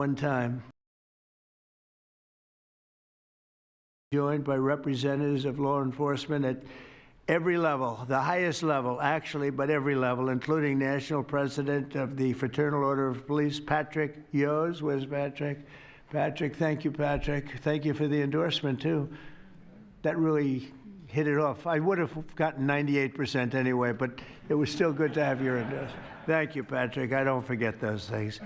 one time. Joined by representatives of law enforcement at every level, the highest level, actually, but every level, including National President of the Fraternal Order of Police, Patrick Yos. Where's Patrick? Patrick, thank you, Patrick. Thank you for the endorsement, too. That really hit it off. I would have gotten 98% anyway, but it was still good to have your endorsement. Thank you, Patrick. I don't forget those things.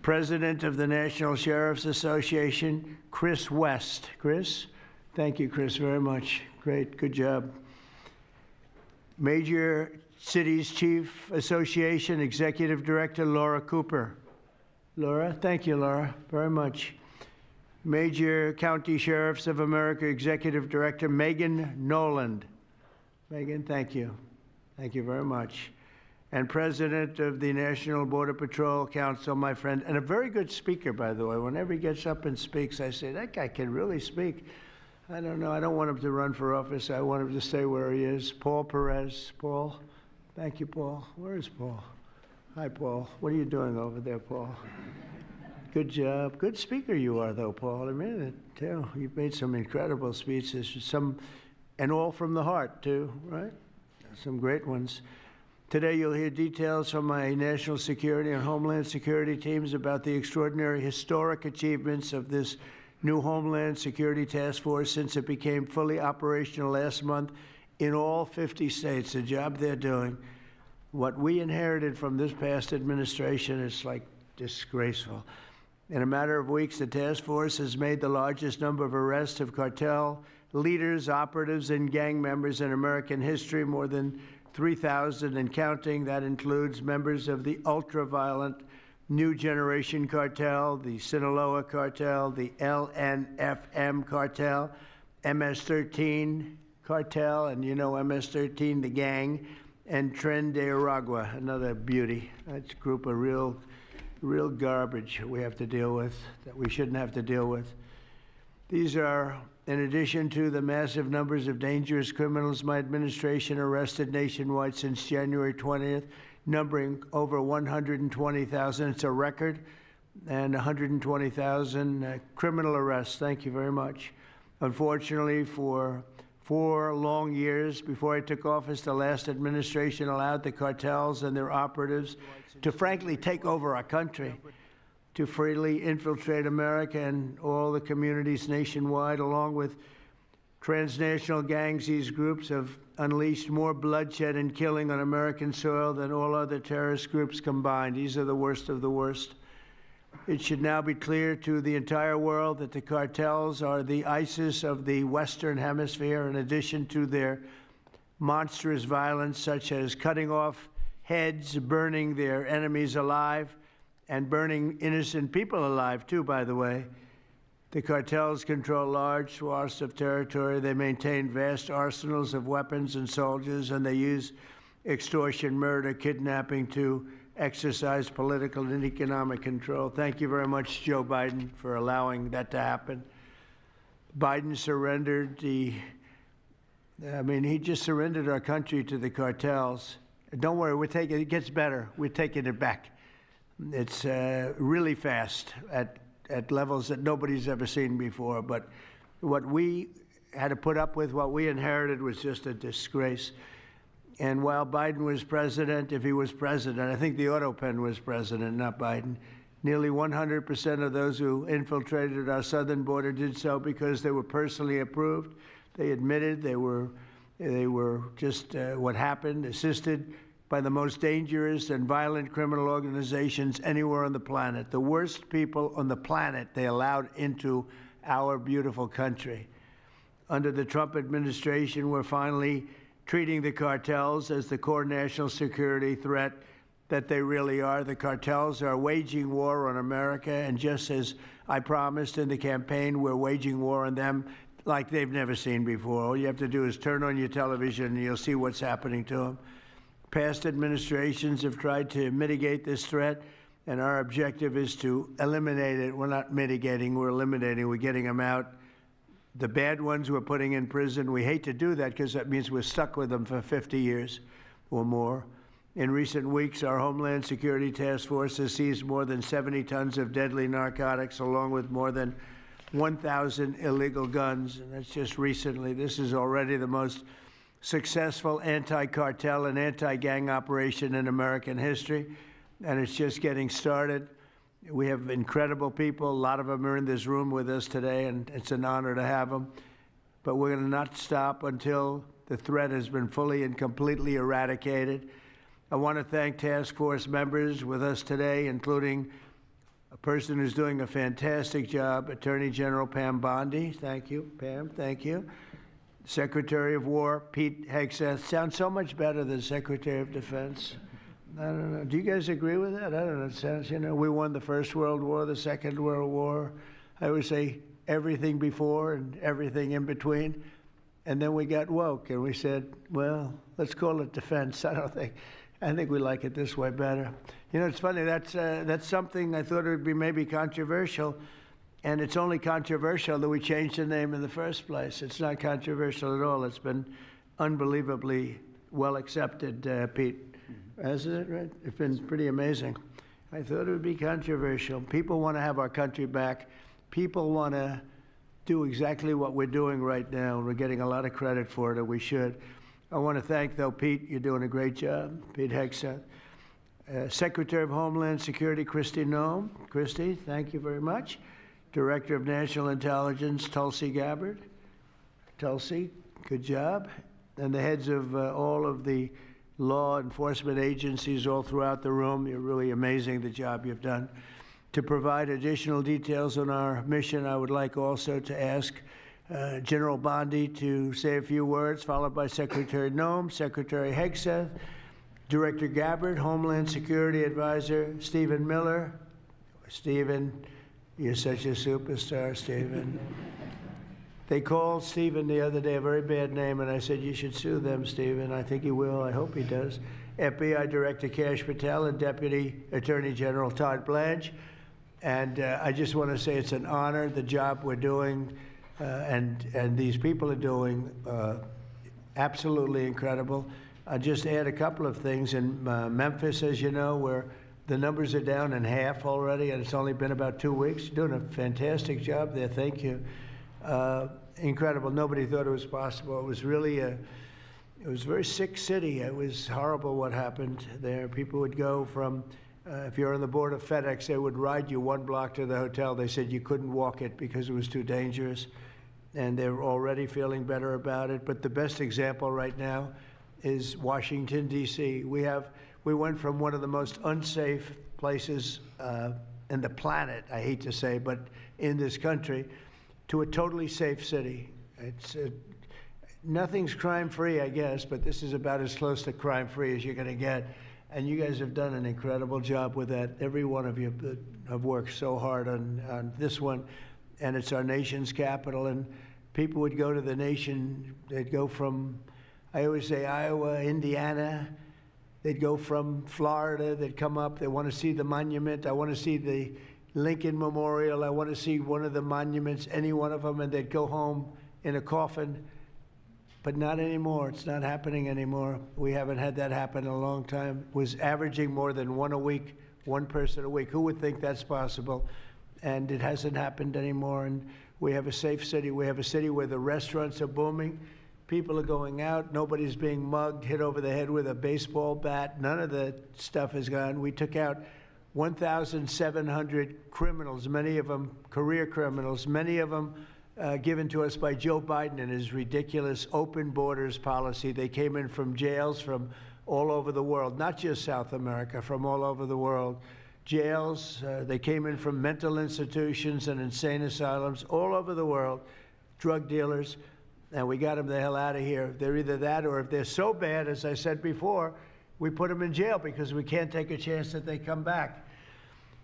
President of the National Sheriff's Association, Chris West. Chris? Thank you, Chris, very much. Great, good job. Major Cities Chief Association Executive Director, Laura Cooper. Laura, thank you, Laura, very much. Major County Sheriffs of America Executive Director, Megan Noland. Megan, thank you. Thank you very much. And President of the National Border Patrol Council, my friend, and a very good speaker, by the way. Whenever he gets up and speaks, I say, that guy can really speak. I don't know. I don't want him to run for office. I want him to stay where he is. Paul Perez. Paul. Thank you, Paul. Where is Paul? Hi, Paul. What are you doing over there, Paul? Good job. Good speaker you are, though, Paul. I mean it, too. You've made some incredible speeches, and all from the heart, too, right? Some great ones. Today, you'll hear details from my national security and homeland security teams about the extraordinary historic achievements of this new Homeland Security Task Force since it became fully operational last month in all 50 states, the job they're doing. What we inherited from this past administration is like disgraceful. In a matter of weeks, the task force has made the largest number of arrests of cartel leaders, operatives, and gang members in American history, more than 3,000 and counting. That includes members of the ultra-violent New Generation Cartel, the Sinaloa Cartel, the LNFM Cartel, MS-13 Cartel, and you know MS-13, the gang, and Tren de Aragua, another beauty. That's a group of real garbage we have to deal with, that we shouldn't have to deal with. These are, in addition to the massive numbers of dangerous criminals my administration arrested nationwide since January 20th, numbering over 120,000. It's a record, and 120,000 criminal arrests. Thank you very much. Unfortunately, for 4 long years before I took office, the last administration allowed the cartels and their operatives to frankly take over our country, to freely infiltrate America and all the communities nationwide. Along with transnational gangs, these groups have unleashed more bloodshed and killing on American soil than all other terrorist groups combined. These are the worst of the worst. It should now be clear to the entire world that the cartels are the ISIS of the Western Hemisphere, in addition to their monstrous violence, such as cutting off heads, burning their enemies alive, and burning innocent people alive, too, by the way. The cartels control large swaths of territory. They maintain vast arsenals of weapons and soldiers, and they use extortion, murder, kidnapping to exercise political and economic control. Thank you very much, Joe Biden, for allowing that to happen. Biden surrendered he just surrendered our country to the cartels. Don't worry, it gets better. We're taking it back. It's really fast at levels that nobody's ever seen before. But what we had to put up with, what we inherited, was just a disgrace. And while Biden was president, if he was president, I think the auto pen was president, not Biden, nearly 100% of those who infiltrated our southern border did so because they were personally approved. They admitted they were just what happened, assisted by the most dangerous and violent criminal organizations anywhere on the planet. The worst people on the planet they allowed into our beautiful country. Under the Trump administration, we're finally treating the cartels as the core national security threat that they really are. The cartels are waging war on America, and just as I promised in the campaign, we're waging war on them like they've never seen before. All you have to do is turn on your television and you'll see what's happening to them. Past administrations have tried to mitigate this threat, and our objective is to eliminate it. We're not mitigating, we're eliminating. We're getting them out. The bad ones we're putting in prison. We hate to do that because that means we're stuck with them for 50 years or more. In recent weeks, our Homeland Security Task Force has seized more than 70 tons of deadly narcotics, along with more than 1,000 illegal guns. And that's just recently. This is already the most successful anti-cartel and anti-gang operation in American history, and it's just getting started. We have incredible people. A lot of them are in this room with us today, and it's an honor to have them. But we're going to not stop until the threat has been fully and completely eradicated. I want to thank task force members with us today, including a person who's doing a fantastic job, Attorney General Pam Bondi. Thank you, Pam. Thank you. Secretary of War Pete Hegseth. Sounds so much better than Secretary of Defense. I don't know. Do you guys agree with that? I don't know. It sounds, you know, we won the First World War, the Second World War. I would say everything before and everything in between. And then we got woke and we said, well, let's call it defense. I think we like it this way better. You know, it's funny, that's something I thought it would be maybe controversial, and it's only controversial that we changed the name in the first place. It's not controversial at all. It's been unbelievably well accepted, Pete. Hasn't it, right? It's been pretty amazing. I thought it would be controversial. People want to have our country back. People want to do exactly what we're doing right now. We're getting a lot of credit for it, and we should. I want to thank, though, Pete. You're doing a great job. Pete Hegseth. Secretary of Homeland Security, Kristi Noem. Kristi, thank you very much. Director of National Intelligence, Tulsi Gabbard. Tulsi, good job. And the heads of all of the law enforcement agencies all throughout the room. You're really amazing, the job you've done. To provide additional details on our mission, I would like also to ask General Bondi to say a few words, followed by Secretary Noem, Secretary Hegseth, Director Gabbard, Homeland Security Advisor Stephen Miller. Stephen, you're such a superstar, Stephen. They called Stephen the other day a very bad name, and I said, you should sue them, Stephen. I think he will. I hope he does. FBI Director Kash Patel and Deputy Attorney General Todd Blanche. And I just want to say it's an honor, the job we're doing, and these people are doing absolutely incredible. I'll just add a couple of things. In Memphis, as you know, where the numbers are down in half already, and it's only been about 2 weeks. You're doing a fantastic job there. Thank you. Incredible. Nobody thought it was possible. It was really it was a very sick city. It was horrible what happened there. People would go from, if you're on the board of FedEx, they would ride you 1 block to the hotel. They said you couldn't walk it because it was too dangerous. And they're already feeling better about it. But the best example right now is Washington, D.C. We went from one of the most unsafe places in the planet, I hate to say, but in this country, to a totally safe city. It's nothing's crime-free, I guess, but this is about as close to crime-free as you're going to get. And you guys have done an incredible job with that. Every one of you have worked so hard on this one, and it's our nation's capital. And people would go to the nation. They'd go from, I always say, Iowa, Indiana. They'd go from Florida. They'd come up. They want to see the monument. I want to see the Lincoln Memorial. I want to see one of the monuments, any one of them, and they'd go home in a coffin. But not anymore. It's not happening anymore. We haven't had that happen in a long time. It was averaging more than one a week, one person a week. Who would think that's possible? And it hasn't happened anymore. And we have a safe city. We have a city where the restaurants are booming. People are going out. Nobody's being mugged, hit over the head with a baseball bat. None of the stuff is gone. We took out 1,700 criminals, many of them career criminals, many of them given to us by Joe Biden and his ridiculous open borders policy. They came in from jails from all over the world, not just South America, from all over the world. Jails, they came in from mental institutions and insane asylums all over the world, drug dealers, and we got them the hell out of here. They're either that, or if they're so bad, as I said before, we put them in jail because we can't take a chance that they come back.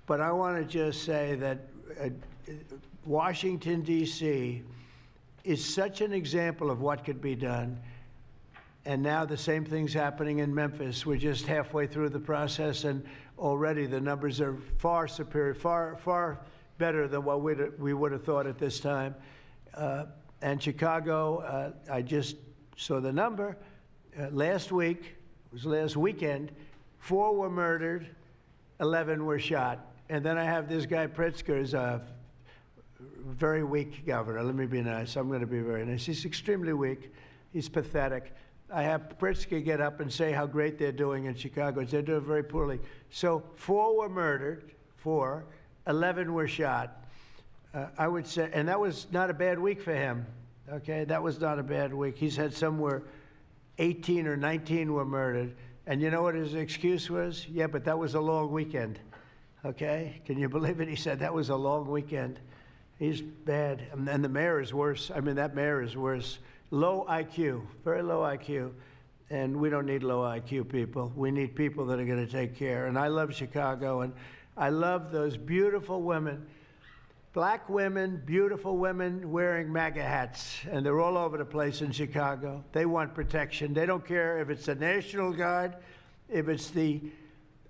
But I want to just say that Washington, D.C. is such an example of what could be done. And now the same thing's happening in Memphis. We're just halfway through the process, and already the numbers are far superior, far better than what we would have thought at this time. And Chicago, I just saw the number. Last week, it was last weekend, 4 were murdered, 11 were shot. And then I have this guy Pritzker, is a very weak governor. Let me be nice. I'm going to be very nice. He's extremely weak. He's pathetic. I have Pritzker get up and say how great they're doing in Chicago. They're doing very poorly. So 4 were murdered, 4, 11 were shot. I would say, and that was not a bad week for him. Okay, that was not a bad week. He's had somewhere 18 or 19 were murdered. And you know what his excuse was? Yeah, but that was a long weekend. Okay, can you believe it? He said that was a long weekend. He's bad. And the mayor is worse. I mean, that mayor is worse. Low IQ, very low IQ. And we don't need low IQ people. We need people that are going to take care. And I love Chicago, and I love those beautiful women, black women, beautiful women wearing MAGA hats. And they're all over the place in Chicago. They want protection. They don't care if it's the National Guard, if it's the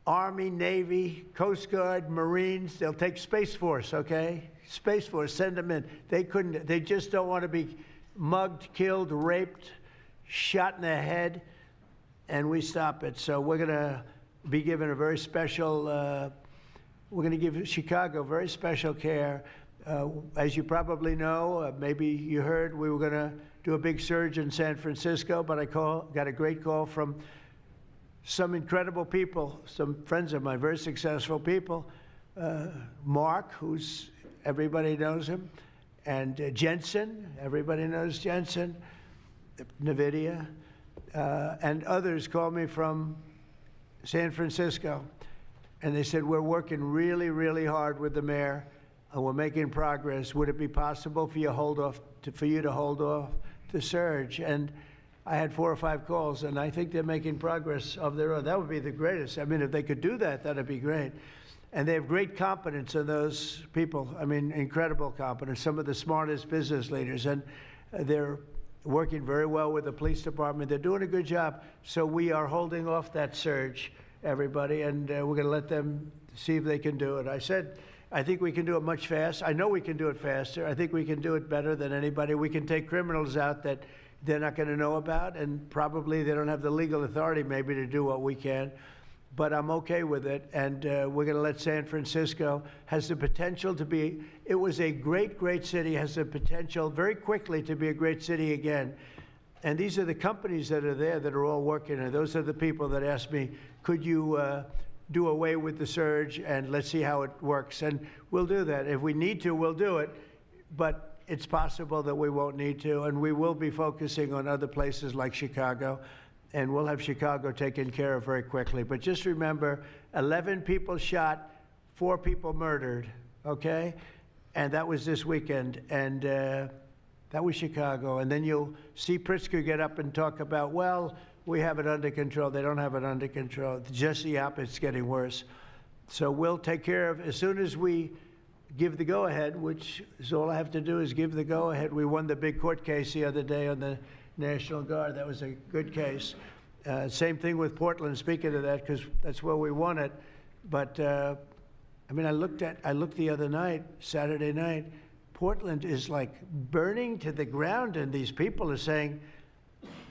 Army, Navy, Coast Guard, Marines. They'll take Space Force, okay? Space Force, send them in. They just don't want to be mugged, killed, raped, shot in the head, and we stop it. So we're going to be given a very special, we're going to give Chicago very special care. As you probably know, maybe you heard, we were going to do a big surge in San Francisco, but I got a great call from some incredible people, some friends of mine, very successful people. Mark, who's, everybody knows him, and Jensen, everybody knows Jensen, NVIDIA, and others called me from San Francisco. And they said, we're working really, really hard with the mayor, and we're making progress. Would it be possible for you to hold off the surge? And I had 4 or 5 calls, and I think they're making progress of their own. That would be the greatest. I mean, if they could do that, that'd be great. And they have great competence in those people. I mean, incredible competence, some of the smartest business leaders. And they're working very well with the police department. They're doing a good job. So we are holding off that surge, everybody, and we're going to let them see if they can do it. I said, I think we can do it much faster. I know we can do it faster. I think we can do it better than anybody. We can take criminals out that they're not going to know about, and probably they don't have the legal authority maybe to do what we can. But I'm okay with it, and we're going to let San Francisco, has the potential to be, it was a great, great city, has the potential very quickly to be a great city again. And these are the companies that are there that are all working, and those are the people that asked me, could you do away with the surge, and let's see how it works. And we'll do that. If we need to, we'll do it. But it's possible that we won't need to, and we will be focusing on other places like Chicago, and we'll have Chicago taken care of very quickly. But just remember, 11 people shot, 4 people murdered, okay? And that was this weekend, and that was Chicago. And then you'll see Pritzker get up and talk about, well, we have it under control. They don't have it under control. Just the opposite, it's getting worse. So we'll take care of, as soon as we give the go-ahead, which is all I have to do is give the go-ahead. We won the big court case the other day on the National Guard. That was a good case. Same thing with Portland, speaking of that, because that's where we won it. But, I mean, I looked the other night, Saturday night, Portland is like burning to the ground, and these people are saying,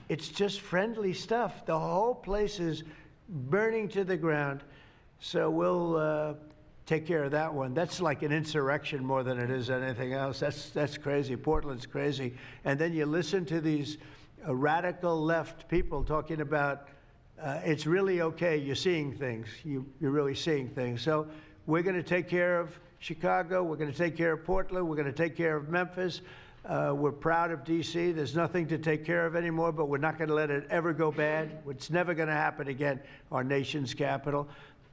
it's just friendly stuff. The whole place is burning to the ground. So we'll take care of that one. That's like an insurrection more than it is anything else. That's crazy. Portland's crazy. And then you listen to these radical left people talking about it's really okay. You're seeing things. You're really seeing things. So we're going to take care of Chicago. We're going to take care of Portland. We're going to take care of Memphis. We're proud of D.C. There's nothing to take care of anymore, but we're not going to let it ever go bad. It's never going to happen again, our nation's capital.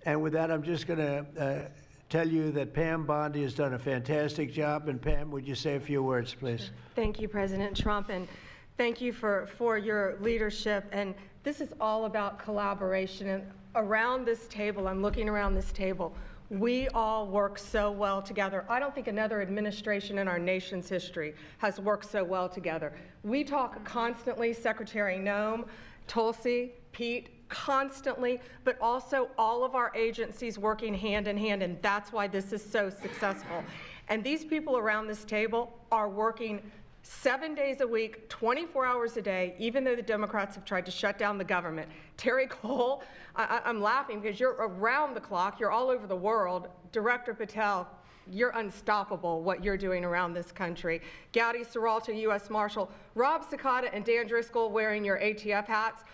And with that, I'm just going to tell you that Pam Bondi has done a fantastic job. And Pam, would you say a few words, please? Thank you, President Trump, and thank you for your leadership. And this is all about collaboration. And around this table, I'm looking around this table, we all work so well together. I don't think another administration in our nation's history has worked so well together. We talk constantly, Secretary Noem, Tulsi, Pete, constantly, but also all of our agencies working hand in hand, and that's why this is so successful. And these people around this table are working 7 days a week, 24 hours a day, even though the Democrats have tried to shut down the government. Terry Cole, I'm laughing because you're around the clock, you're all over the world. Director Patel, you're unstoppable what you're doing around this country. Gowdy Serralta, U.S. Marshal, Rob Sakata and Dan Driscoll wearing your ATF hats.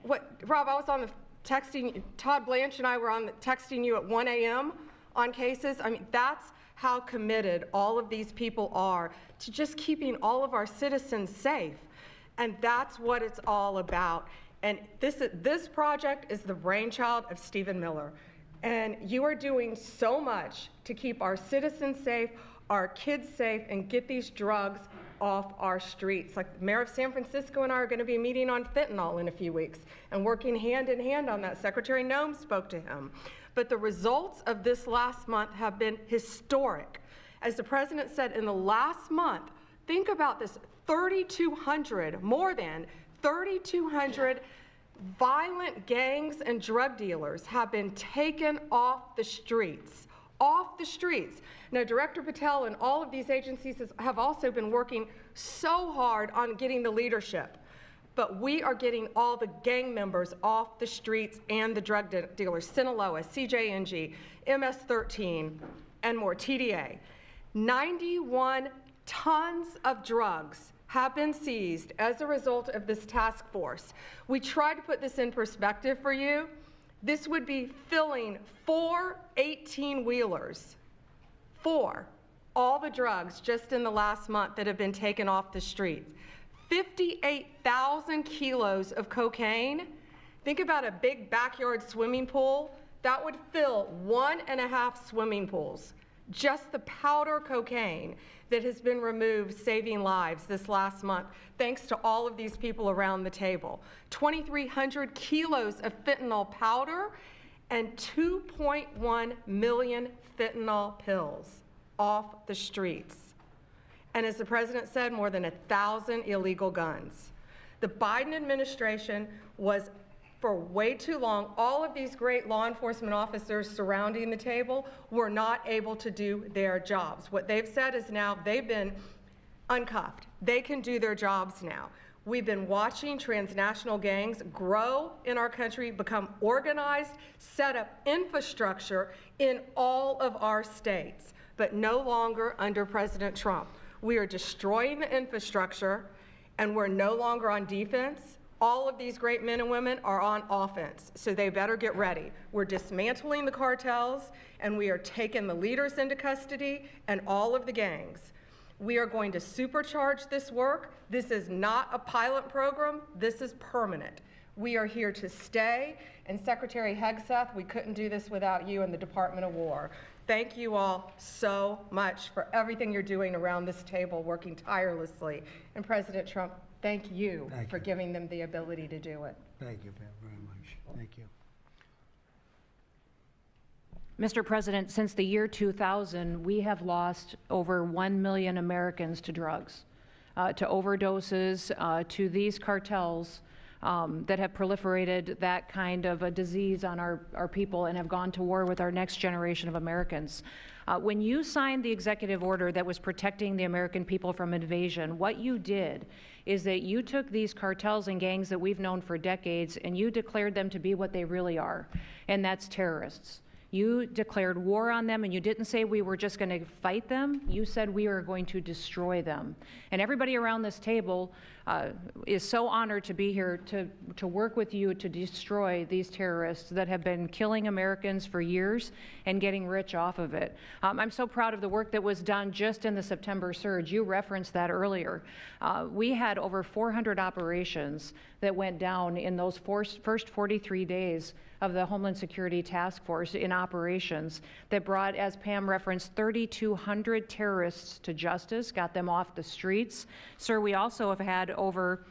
Rob, I was on the texting, Todd Blanche and I were on the texting you at 1 a.m. on cases. I mean, that's how committed all of these people are to just keeping all of our citizens safe. And that's what it's all about. And this project is the brainchild of Stephen Miller. And you are doing so much to keep our citizens safe, our kids safe, and get these drugs off our streets. Like the mayor of San Francisco and I are going to be meeting on fentanyl in a few weeks and working hand in hand on that. Secretary Noem spoke to him. But the results of this last month have been historic. As the president said, in the last month, think about this, 3,200, more than 3,200 violent gangs and drug dealers have been taken off the streets. Off the streets. Now, Director Patel and all of these agencies have also been working so hard on getting the leadership. But we are getting all the gang members off the streets and the drug dealers, Sinaloa, CJNG, MS-13, and more, TDA. 91 tons of drugs have been seized as a result of this task force. We tried to put this in perspective for you. This would be filling 4 18-wheelers, all the drugs just in the last month that have been taken off the streets. 58,000 kilos of cocaine. Think about a big backyard swimming pool. That would fill 1.5 swimming pools. Just the powder cocaine that has been removed, saving lives this last month, thanks to all of these people around the table. 2,300 kilos of fentanyl powder and 2.1 million fentanyl pills off the streets. And as the president said, more than 1,000 illegal guns. The Biden administration was, for way too long, all of these great law enforcement officers surrounding the table were not able to do their jobs. What they've said is now they've been uncuffed. They can do their jobs now. We've been watching transnational gangs grow in our country, become organized, set up infrastructure in all of our states, but no longer under President Trump. We are destroying the infrastructure, and we're no longer on defense. All of these great men and women are on offense, so they better get ready. We're dismantling the cartels, and we are taking the leaders into custody and all of the gangs. We are going to supercharge this work. This is not a pilot program. This is permanent. We are here to stay. And Secretary Hegseth, we couldn't do this without you and the Department of War. Thank you all so much for everything you're doing around this table, working tirelessly. And President Trump, thank you for giving them the ability to do it. Thank you very much. Thank you. Mr. President, since the year 2000, we have lost over 1 million Americans to drugs, to overdoses, to these cartels that have proliferated that kind of a disease on our people and have gone to war with our next generation of Americans. When you signed the executive order that was protecting the American people from invasion, what you did is that you took these cartels and gangs that we've known for decades and you declared them to be what they really are, and that's terrorists. You declared war on them, and you didn't say we were just going to fight them. You said we are going to destroy them. And everybody around this table is so honored to be here to work with you to destroy these terrorists that have been killing Americans for years and getting rich off of it. I'm so proud of the work that was done just in the September surge. You referenced that earlier. We had over 400 operations that went down in those first 43 days of the Homeland Security Task Force in operations that brought, as Pam referenced, 3,200 terrorists to justice, got them off the streets. Sir, we also have had over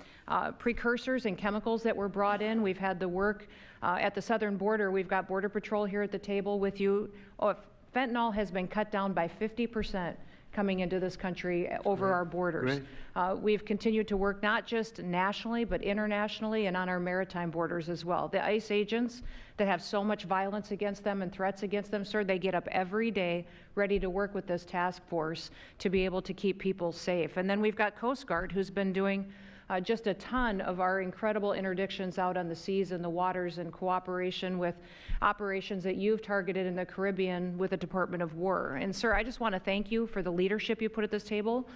precursors and chemicals that were brought in. We've had the work at the southern border. We've got Border Patrol here at the table with you. Fentanyl has been cut down by 50% coming into this country over our borders. We've continued to work not just nationally, but internationally and on our maritime borders as well. The ICE agents that have so much violence against them and threats against them, sir, they get up every day ready to work with this task force to be able to keep people safe. And then we've got Coast Guard, who's been doing just a ton of our incredible interdictions out on the seas and the waters in cooperation with operations that you've targeted in the Caribbean with the Department of War. And sir, I just want to thank you for the leadership you put at this table,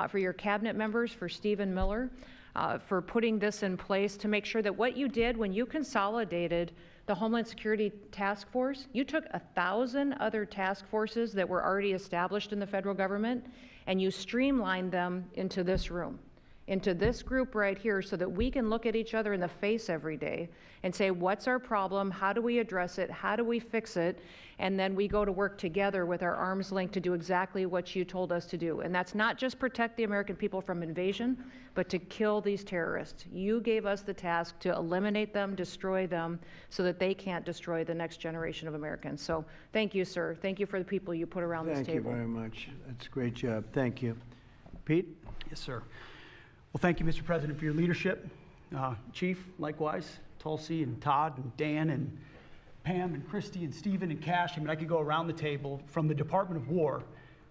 for your cabinet members, for Stephen Miller, for putting this in place to make sure that what you did when you consolidated the Homeland Security Task Force, you took 1,000 other task forces that were already established in the federal government and you streamlined them into this room, into this group right here, so that we can look at each other in the face every day and say, what's our problem? How do we address it? How do we fix it? And then we go to work together with our arms linked to do exactly what you told us to do. And that's not just protect the American people from invasion, but to kill these terrorists. You gave us the task to eliminate them, destroy them, so that they can't destroy the next generation of Americans. So thank you, sir. Thank you for the people you put around this table. Thank you very much. That's a great job. Thank you. Pete? Yes, sir. Well, thank you, Mr. President, for your leadership. Chief, likewise, Tulsi and Todd and Dan and Pam and Christy and Stephen and Cash. I mean, I could go around the table. From the Department of War,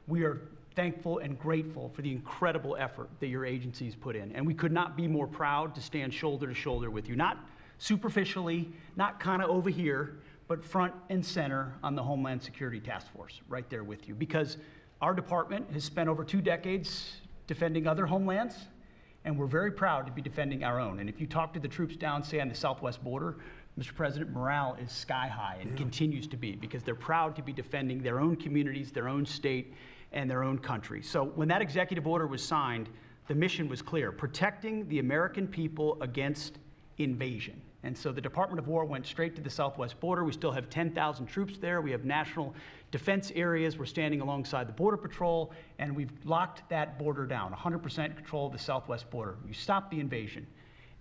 we are thankful and grateful for the incredible effort that your agencies put in. And we could not be more proud to stand shoulder to shoulder with you, not superficially, not kind of over here, but front and center on the Homeland Security Task Force, right there with you. Because our department has spent over 2 decades defending other homelands, and we're very proud to be defending our own. And if you talk to the troops down, say, on the southwest border, Mr. President, morale is sky high and continues to be, because they're proud to be defending their own communities, their own state, and their own country. So when that executive order was signed, the mission was clear: protecting the American people against invasion. And so the Department of War went straight to the southwest border. We still have 10,000 troops there. We have national defense areas. We're standing alongside the Border Patrol, and we've locked that border down, 100% control of the southwest border. You stop the invasion.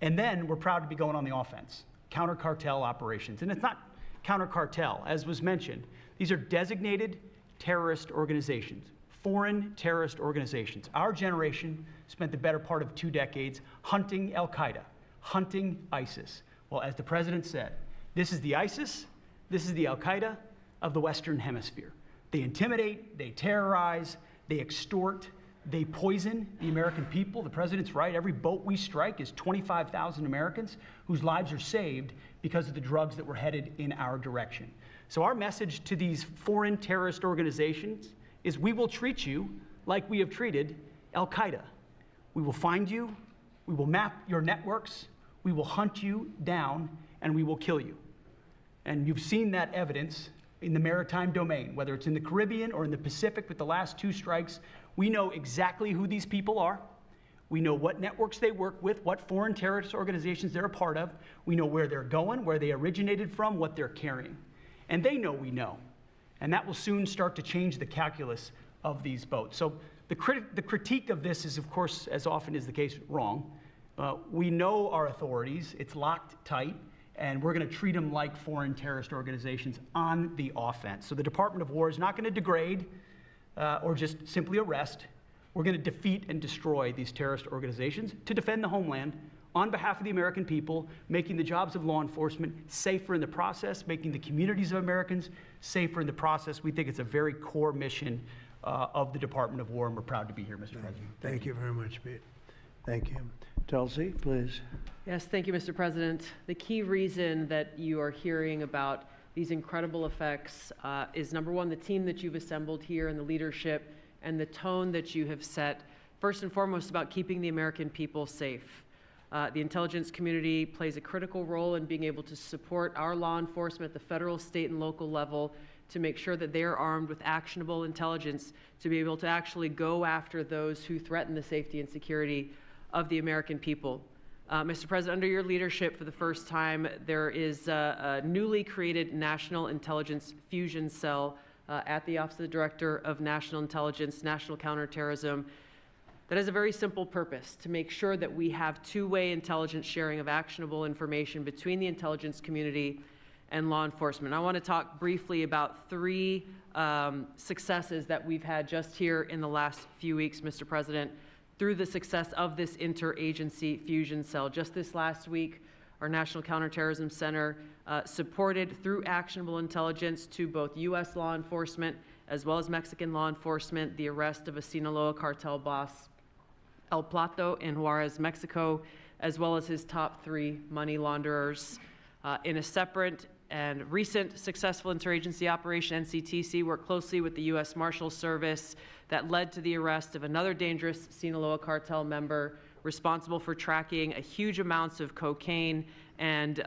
And then we're proud to be going on the offense, counter-cartel operations. And it's not counter-cartel, as was mentioned. These are designated terrorist organizations, foreign terrorist organizations. Our generation spent the better part of 2 decades hunting Al-Qaeda, hunting ISIS. Well, as the president said, this is the ISIS, this is the Al-Qaeda of the Western Hemisphere. They intimidate, they terrorize, they extort, they poison the American people. The president's right. Every boat we strike is 25,000 Americans whose lives are saved because of the drugs that were headed in our direction. So our message to these foreign terrorist organizations is, we will treat you like we have treated Al-Qaeda. We will find you, we will map your networks, we will hunt you down, and we will kill you. And you've seen that evidence in the maritime domain, whether it's in the Caribbean or in the Pacific with the last 2 strikes. We know exactly who these people are. We know what networks they work with, what foreign terrorist organizations they're a part of. We know where they're going, where they originated from, what they're carrying. And they know we know. And that will soon start to change the calculus of these boats. So the critique of this is, of course, as often is the case, wrong. We know our authorities. It's locked tight, and we're going to treat them like foreign terrorist organizations on the offense. So the Department of War is not going to degrade or just simply arrest. We're going to defeat and destroy these terrorist organizations to defend the homeland on behalf of the American people, making the jobs of law enforcement safer in the process, making the communities of Americans safer in the process. We think it's a very core mission of the Department of War, and we're proud to be here, Mr. President. Thank you very much, Pete. Thank you. Tulsi, please. Yes, thank you, Mr. President. The key reason that you are hearing about these incredible effects is, number one, the team that you've assembled here and the leadership and the tone that you have set, first and foremost, about keeping the American people safe. The intelligence community plays a critical role in being able to support our law enforcement at the federal, state, and local level to make sure that they are armed with actionable intelligence to be able to actually go after those who threaten the safety and security of the American people. Mr. President, under your leadership, for the first time, there is a newly created National Intelligence Fusion Cell at the Office of the Director of National Intelligence, National Counterterrorism, that has a very simple purpose: to make sure that we have 2-way intelligence sharing of actionable information between the intelligence community and law enforcement. I want to talk briefly about three successes that we've had just here in the last few weeks, Mr. President, through the success of this interagency fusion cell. Just this last week, our National Counterterrorism Center supported through actionable intelligence to both U.S. law enforcement as well as Mexican law enforcement the arrest of a Sinaloa cartel boss, El Plato, in Juarez, Mexico, as well as his top 3 money launderers. In a separate and recent successful interagency operation, NCTC worked closely with the U.S. Marshals Service that led to the arrest of another dangerous Sinaloa cartel member responsible for tracking a huge amounts of cocaine and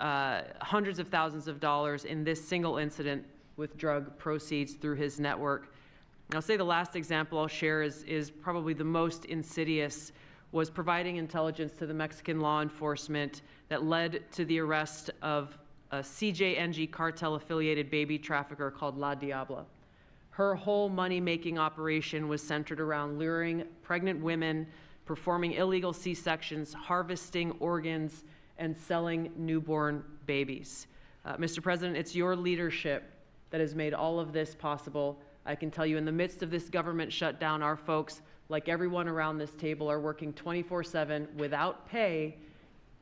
hundreds of thousands of dollars in this single incident with drug proceeds through his network. I'll say the last example I'll share is probably the most insidious, was providing intelligence to the Mexican law enforcement that led to the arrest of a CJNG cartel-affiliated baby trafficker called La Diabla. Her whole money-making operation was centered around luring pregnant women, performing illegal C-sections, harvesting organs, and selling newborn babies. Mr. President, it's your leadership that has made all of this possible. I can tell you, in the midst of this government shutdown, our folks, like everyone around this table, are working 24/7 without pay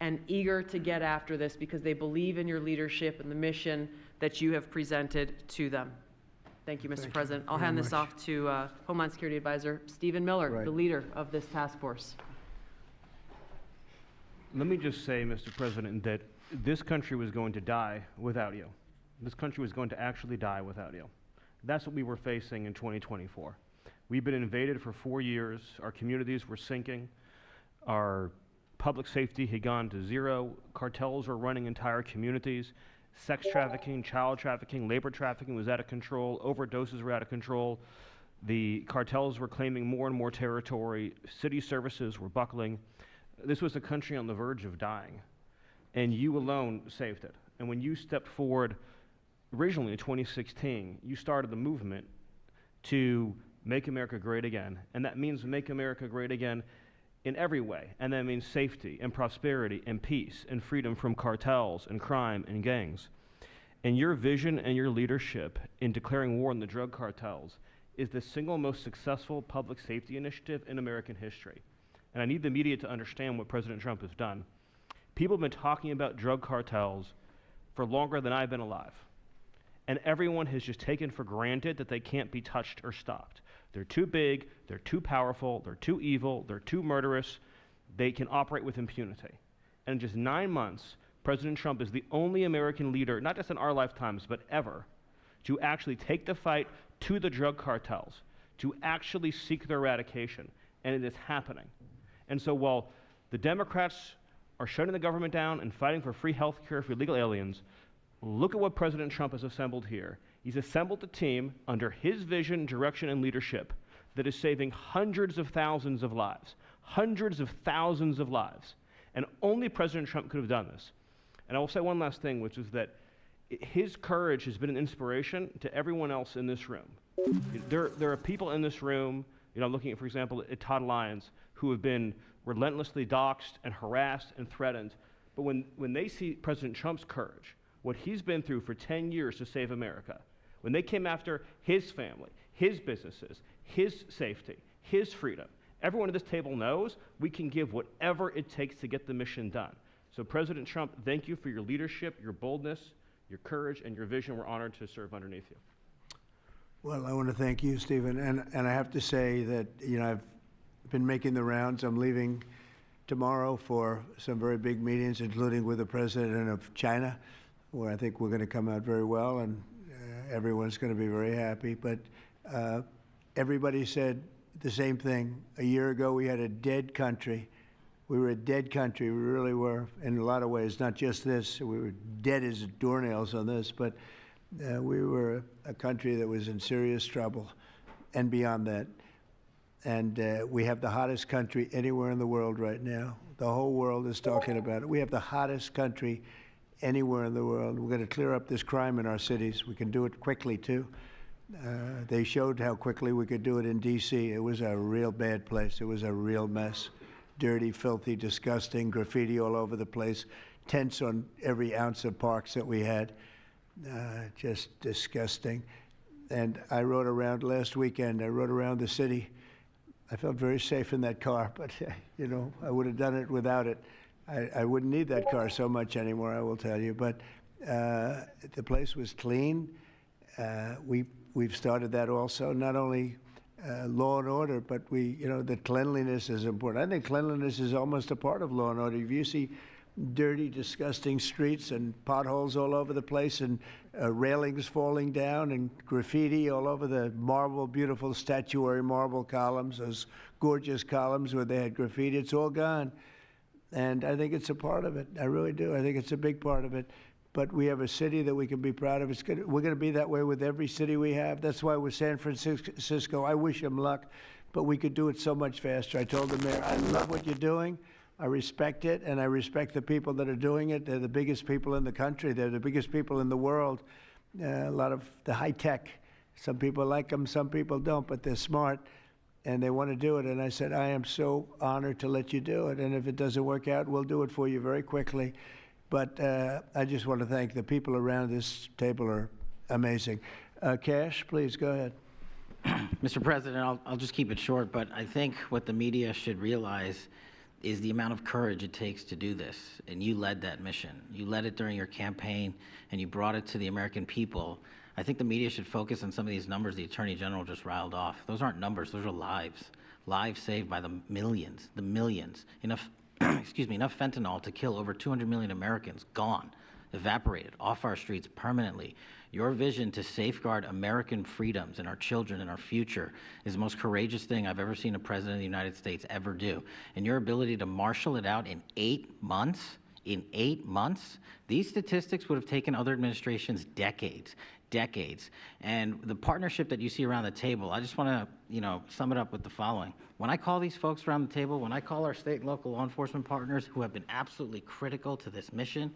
and eager to get after this because they believe in your leadership and the mission that you have presented to them. Thank you, Mr. President. I'll hand this off to Homeland Security Advisor Stephen Miller, the leader of this task force. Let me just say, Mr. President, that this country was going to die without you. This country was going to actually die without you. That's what we were facing in 2024. We've been invaded for 4 years. Our communities were sinking. Our public safety had gone to zero. Cartels were running entire communities. Sex trafficking, child trafficking, labor trafficking was out of control. Overdoses were out of control. The cartels were claiming more and more territory. City services were buckling. This was a country on the verge of dying, and you alone saved it. And when you stepped forward originally in 2016, you started the movement to make America great again, and that means make America great again in every way, and that means safety and prosperity and peace and freedom from cartels and crime and gangs. And your vision and your leadership in declaring war on the drug cartels is the single most successful public safety initiative in American history. And I need the media to understand what President Trump has done. People have been talking about drug cartels for longer than I've been alive. And everyone has just taken for granted that they can't be touched or stopped. They're too big, they're too powerful, they're too evil, they're too murderous. They can operate with impunity. And in just 9 months, President Trump is the only American leader, not just in our lifetimes, but ever, to actually take the fight to the drug cartels, to actually seek their eradication. And it is happening. And so while the Democrats are shutting the government down and fighting for free health care for illegal aliens, look at what President Trump has assembled here. He's assembled a team under his vision, direction, and leadership that is saving hundreds of thousands of lives. Hundreds of thousands of lives. And only President Trump could have done this. And I will say one last thing, which is that his courage has been an inspiration to everyone else in this room. There are people in this room, I'm looking at, for example, at Todd Lyons, who have been relentlessly doxxed and harassed and threatened. But when they see President Trump's courage, what he's been through for 10 years to save America, when they came after his family, his businesses, his safety, his freedom, everyone at this table knows we can give whatever it takes to get the mission done. So President Trump, thank you for your leadership, your boldness, your courage, and your vision. We're honored to serve underneath you. Well, I want to thank you, Stephen. And I have to say that, I've been making the rounds. I'm leaving tomorrow for some very big meetings, including with the president of China, where I think we're going to come out very well, and everyone's going to be very happy. But everybody said the same thing. A year ago, we had a dead country. We were a dead country. We really were, in a lot of ways, not just this. We were dead as doornails on this, but we were a country that was in serious trouble and beyond that. And we have the hottest country anywhere in the world right now. The whole world is talking about it. We have the hottest country anywhere in the world. We're going to clear up this crime in our cities. We can do it quickly, too. They showed how quickly we could do it in D.C. It was a real bad place. It was a real mess. Dirty, filthy, disgusting, graffiti all over the place, tents on every ounce of parks that we had. just disgusting. And I rode around last weekend. I rode around the city. I felt very safe in that car, but you know, I would have done it without it. I wouldn't need that car so much anymore, I will tell you. But the place was clean. We've started that also. Not only law and order, but you know, the cleanliness is important. I think cleanliness is almost a part of law and order. If you see dirty, disgusting streets and potholes all over the place and railings falling down and graffiti all over the marble, beautiful statuary marble columns, those gorgeous columns where they had graffiti, it's all gone. And I think it's a part of it. I really do. I think it's a big part of it. But we have a city that we can be proud of. We're going to be that way with every city we have. That's why with San Francisco, I wish them luck, but we could do it so much faster. I told the mayor, I love what you're doing. I respect it, and I respect the people that are doing it. They're the biggest people in the country. They're the biggest people in the world. A lot of the high tech. Some people like them, some people don't, but they're smart, and they want to do it. And I said, I am so honored to let you do it, and if it doesn't work out, we'll do it for you very quickly. But I just want to thank the people around this table are amazing. Cash, please go ahead. Mr. President, I'll just keep it short, but I think what the media should realize is the amount of courage it takes to do this. And you led that mission. You led it during your campaign, and you brought it to the American people. I think the media should focus on some of these numbers the Attorney General just riled off. Those aren't numbers, those are lives. Lives saved by the millions. Enough, excuse me, enough fentanyl to kill over 200 million Americans, gone, evaporated, off our streets permanently. Your vision to safeguard American freedoms and our children and our future is the most courageous thing I've ever seen a president of the United States ever do. And your ability to marshal it out in 8 months, these statistics would have taken other administrations decades. And the partnership that you see around the table, I just want to, sum it up with the following. When I call these folks around the table, when I call our state and local law enforcement partners who have been absolutely critical to this mission,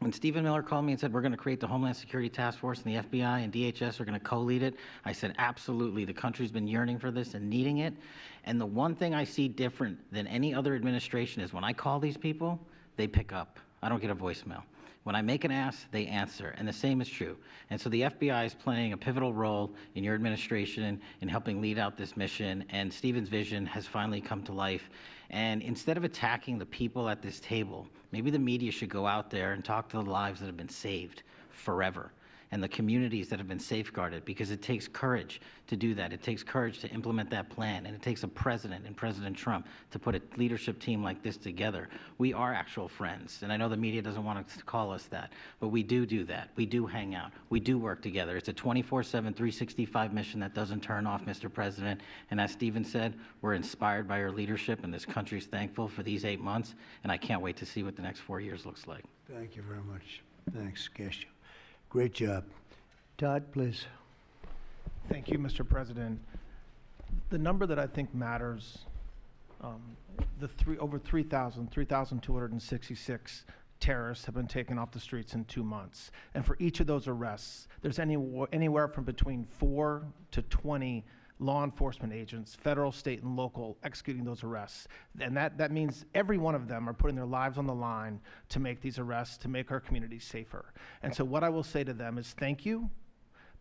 when Stephen Miller called me and said, we're going to create the Homeland Security Task Force and the FBI and DHS are going to co-lead it, I said, absolutely. The country's been yearning for this and needing it. And the one thing I see different than any other administration is when I call these people, they pick up. I don't get a voicemail. When I make an ask, they answer, and the same is true. And so the FBI is playing a pivotal role in your administration in helping lead out this mission, and Stephen's vision has finally come to life. And instead of attacking the people at this table, maybe the media should go out there and talk to the lives that have been saved forever and the communities that have been safeguarded, because it takes courage to do that. It takes courage to implement that plan, and it takes a president and President Trump to put a leadership team like this together. We are actual friends, and I know the media doesn't want to call us that, but we do that. We do hang out. We do work together. It's a 24/7, 365 mission that doesn't turn off, Mr. President, and as Stephen said, we're inspired by your leadership, and this country's thankful for these 8 months, and I can't wait to see what the next 4 years looks like. Thank you very much. Thanks, Cash. Great job. Todd, please. Thank you, Mr. President. The number that I think matters, over 3,266 terrorists have been taken off the streets in 2 months. And for each of those arrests, there's anywhere from between 4 to 20 law enforcement agents, federal, state, and local, executing those arrests. And that means every one of them are putting their lives on the line to make these arrests, to make our communities safer. And so what I will say to them is thank you,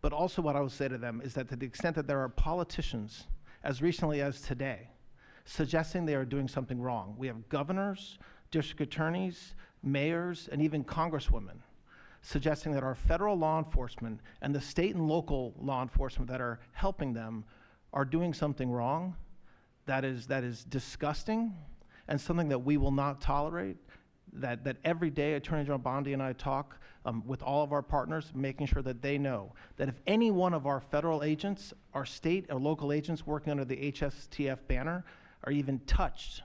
but also what I will say to them is that to the extent that there are politicians, as recently as today, suggesting they are doing something wrong. We have governors, district attorneys, mayors, and even congresswomen suggesting that our federal law enforcement and the state and local law enforcement that are helping them are doing something wrong. That is disgusting and something that we will not tolerate. That every day Attorney General Bondi and I talk with all of our partners, making sure that they know that if any one of our federal agents, our state or local agents working under the HSTF banner are even touched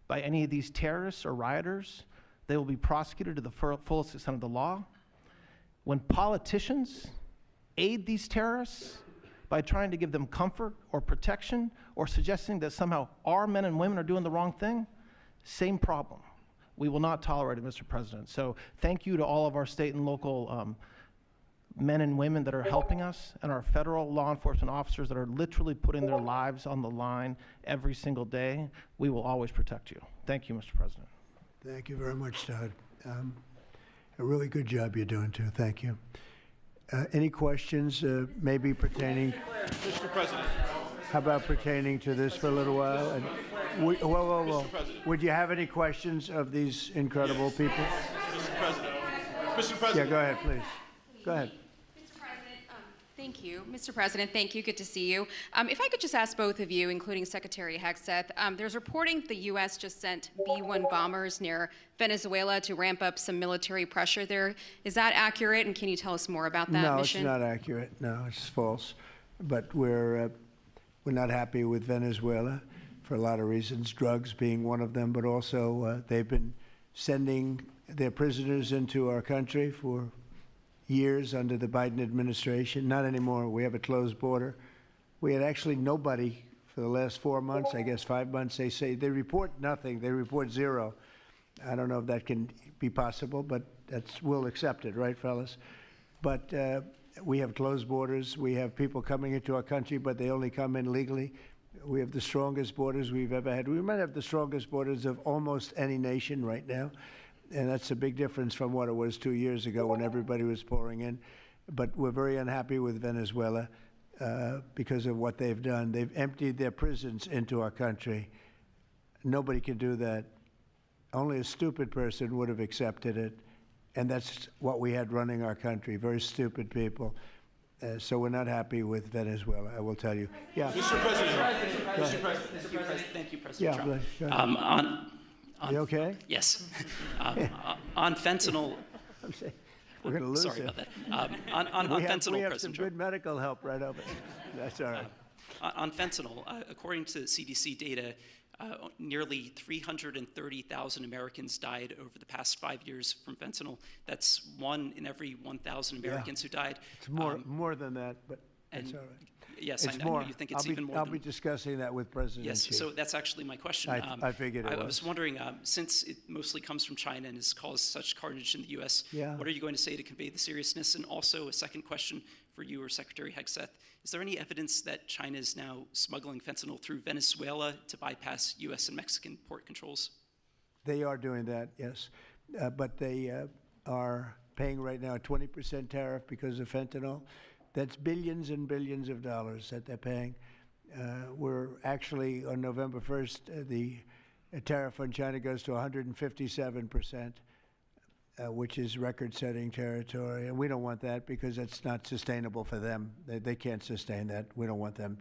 by any of these terrorists or rioters, they will be prosecuted to the fullest extent of the law. When politicians aid these terrorists by trying to give them comfort or protection or suggesting that somehow our men and women are doing the wrong thing, same problem. We will not tolerate it, Mr. President. So thank you to all of our state and local men and women that are helping us, and our federal law enforcement officers that are literally putting their lives on the line every single day. We will always protect you. Thank you, Mr. President. Thank you very much, Todd. A really good job you're doing, too. Thank you. Any questions maybe pertaining? Mr. President. How about pertaining to this for a little while? And whoa. Would you have any questions of these incredible people? Mr. President. Mr. President. Yeah, go ahead, please. Go ahead. Mr. President, thank you. Mr. President, thank you. Good to see you. If I could just ask both of you, including Secretary Hegseth, there's reporting the U.S. just sent B-1 bombers near Venezuela to ramp up some military pressure there. Is that accurate, and can you tell us more about that mission? No, it's not accurate. No, it's false. But we're not happy with Venezuela for a lot of reasons, drugs being one of them, but also they've been sending their prisoners into our country for years under the Biden administration. Not anymore. We have a closed border. We had actually nobody for the last 4 months, I guess 5 months. They say they report nothing. They report zero. I don't know if that can be possible, but we'll accept it, right, fellas? But we have closed borders. We have people coming into our country, but they only come in legally. We have the strongest borders we've ever had. We might have the strongest borders of almost any nation right now, and that's a big difference from what it was 2 years ago when everybody was pouring in. But we're very unhappy with Venezuela because of what they've done. They've emptied their prisons into our country. Nobody can do that. Only a stupid person would have accepted it, and that's what we had running our country, very stupid people. So we're not happy with Venezuela, I will tell you. Yeah. Mr. President. Mr. President. Thank you, President Trump. Go ahead. You okay? Yes. On fentanyl. We're going to lose Sorry him. about that. On fentanyl, we have President some Trump. good medical help right over there. That's all right. On fentanyl, according to CDC data, nearly 330,000 Americans died over the past 5 years from fentanyl. That's 1 in every 1,000 Americans who died. It's more than that, but that's all right. Yes, It's I more. know you think it's even more. I'll be discussing that with President Yes, Xi. so that's actually my question. I figured it I was. was wondering, since it mostly comes from China and has caused such carnage in the U.S., what are you going to say to convey the seriousness? And also a second question for you or Secretary Hegseth. Is there any evidence that China is now smuggling fentanyl through Venezuela to bypass U.S. and Mexican port controls? They are doing that, yes. But they are paying right now a 20% tariff because of fentanyl. That's billions and billions of dollars that they're paying. We're actually, on November 1st, the tariff on China goes to 157%, which is record-setting territory. And we don't want that because it's not sustainable for them. They can't sustain that. We don't want them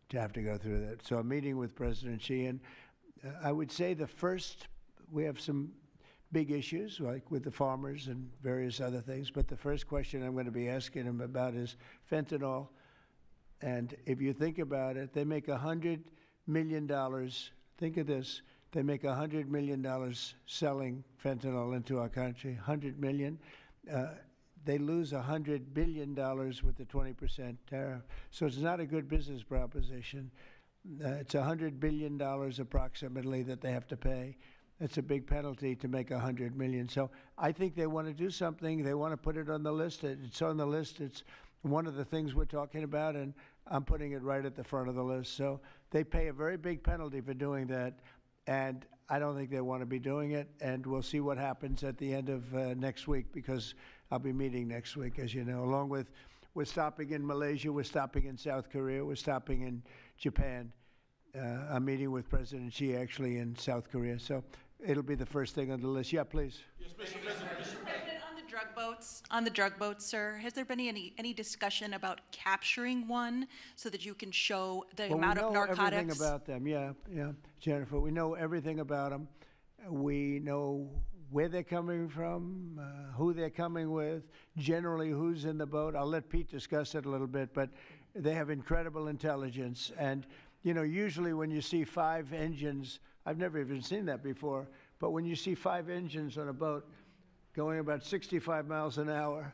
to have to go through that. So I'm meeting with President Xi, and I would say we have some big issues, like with the farmers and various other things. But the first question I'm going to be asking him about is fentanyl. And if you think about it, they make $100 million. Think of this. They make $100 million selling fentanyl into our country, $100 million. They lose $100 billion with the 20% tariff. So it's not a good business proposition. It's $100 billion approximately that they have to pay. It's a big penalty to make $100 million. So I think they want to do something. They want to put it on the list. It's on the list. It's one of the things we're talking about, and I'm putting it right at the front of the list. So they pay a very big penalty for doing that, and I don't think they want to be doing it. And we'll see what happens at the end of next week, because I'll be meeting next week, as you know, along with we're stopping in Malaysia, we're stopping in South Korea, we're stopping in Japan. I'm meeting with President Xi actually in South Korea. So it'll be the first thing on the list. Yeah, please. Yes, Mr. President. On the drug boats, sir, has there been any discussion about capturing one so that you can show the amount of narcotics? We know everything about them. Yeah, Jennifer. We know everything about them. We know where they're coming from, who they're coming with, generally who's in the boat. I'll let Pete discuss it a little bit, but they have incredible intelligence. And you know, usually when you see 5 engines, I've never even seen that before, but when you see 5 engines on a boat going about 65 miles an hour,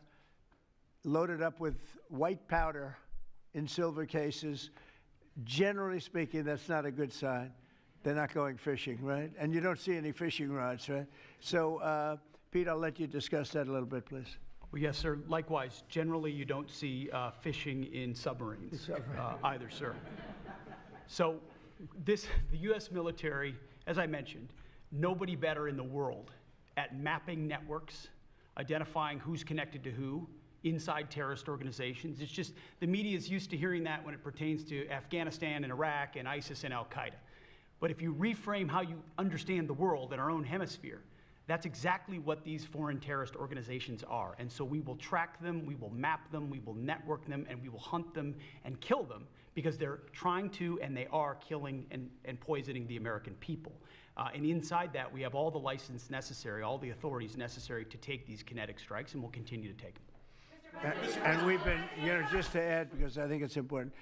loaded up with white powder in silver cases, generally speaking, that's not a good sign. They're not going fishing, right? And you don't see any fishing rods, right? So, Pete, I'll let you discuss that a little bit, please. Well, yes, sir. Likewise, generally you don't see fishing in submarines either, sir. So the U.S. military, as I mentioned, nobody better in the world at mapping networks, identifying who's connected to who inside terrorist organizations. It's just the media is used to hearing that when it pertains to Afghanistan and Iraq and ISIS and Al-Qaeda. But if you reframe how you understand the world in our own hemisphere, that's exactly what these foreign terrorist organizations are. And so we will track them, we will map them, we will network them, and we will hunt them and kill them because they're trying to and they are killing and poisoning the American people. And inside that, we have all the license necessary, all the authorities necessary to take these kinetic strikes, and we'll continue to take them. And we've been, just to add, because I think it's important,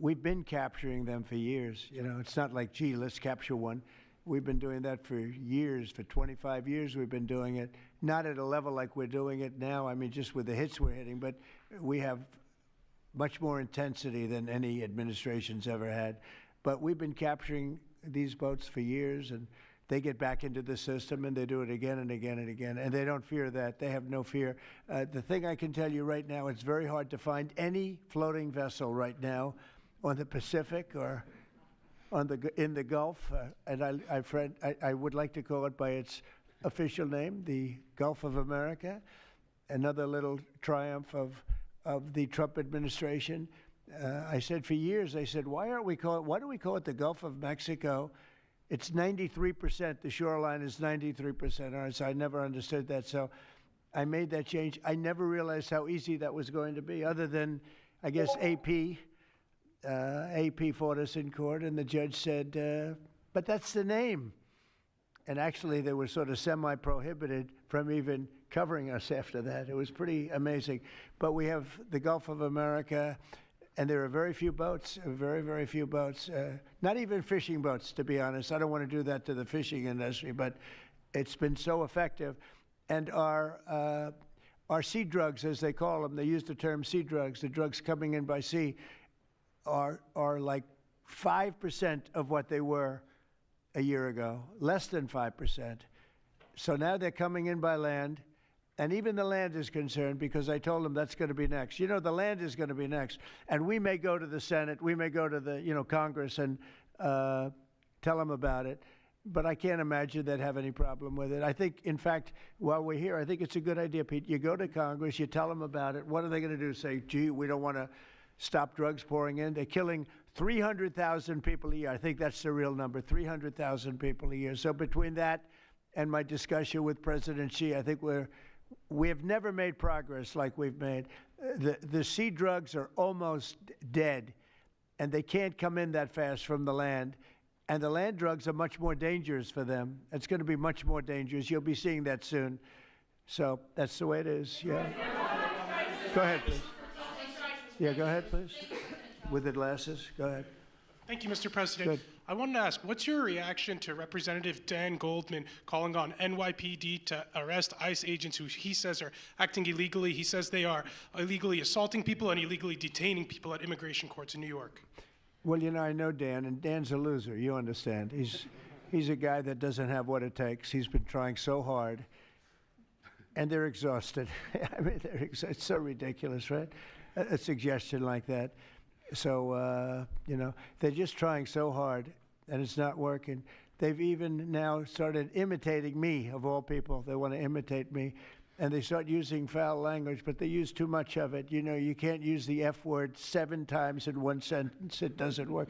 we've been capturing them for years. It's not like, gee, let's capture one. We've been doing that for years, for 25 years we've been doing it. Not at a level like we're doing it now, I mean, just with the hits we're hitting, but we have much more intensity than any administration's ever had. But we've been capturing these boats for years, and they get back into the system and they do it again and again and again, and they don't fear that. They have no fear. The thing I can tell you right now, it's very hard to find any floating vessel right now on the Pacific or in the Gulf, and I would like to call it by its official name, the Gulf of America. Another little triumph of the Trump administration. I said for years, I said, why do we call it the Gulf of Mexico? It's 93%, the shoreline is 93% ours. I never understood that, so I made that change. I never realized how easy that was going to be, other than, I guess, AP fought us in court, and the judge said, but that's the name. And actually, they were sort of semi-prohibited from even covering us after that. It was pretty amazing. But we have the Gulf of America, and there are very few boats, very, very few boats, not even fishing boats, to be honest. I don't want to do that to the fishing industry, but it's been so effective. And our sea drugs, as they call them, they use the term sea drugs, the drugs coming in by sea, are like 5% of what they were a year ago, less than 5%. So now they're coming in by land, and even the land is concerned because I told them that's going to be next. The land is going to be next. And we may go to the Senate, we may go to the, Congress and tell them about it, but I can't imagine they'd have any problem with it. I think, in fact, while we're here, I think it's a good idea, Pete. You go to Congress, you tell them about it. What are they going to do? Say, gee, we don't want to stop drugs pouring in? They're killing 300,000 people a year. I think that's the real number, 300,000 people a year. So between that and my discussion with President Xi, I think we have never made progress like we've made. The sea drugs are almost dead, and they can't come in that fast from the land. And the land drugs are much more dangerous for them. It's going to be much more dangerous. You'll be seeing that soon. So that's the way it is, yeah. Go ahead, please. Yeah, go ahead, please. With the glasses, go ahead. Thank you, Mr. President. Good. I wanted to ask, what's your reaction to Representative Dan Goldman calling on NYPD to arrest ICE agents who he says are acting illegally? He says they are illegally assaulting people and illegally detaining people at immigration courts in New York. Well, I know Dan, and Dan's a loser, you understand. He's a guy that doesn't have what it takes. He's been trying so hard, and they're exhausted. I mean, it's so ridiculous, right? A suggestion like that. So, they're just trying so hard, and it's not working. They've even now started imitating me, of all people. They want to imitate me, and they start using foul language, but they use too much of it. You can't use the F word 7 times in one sentence. It doesn't work.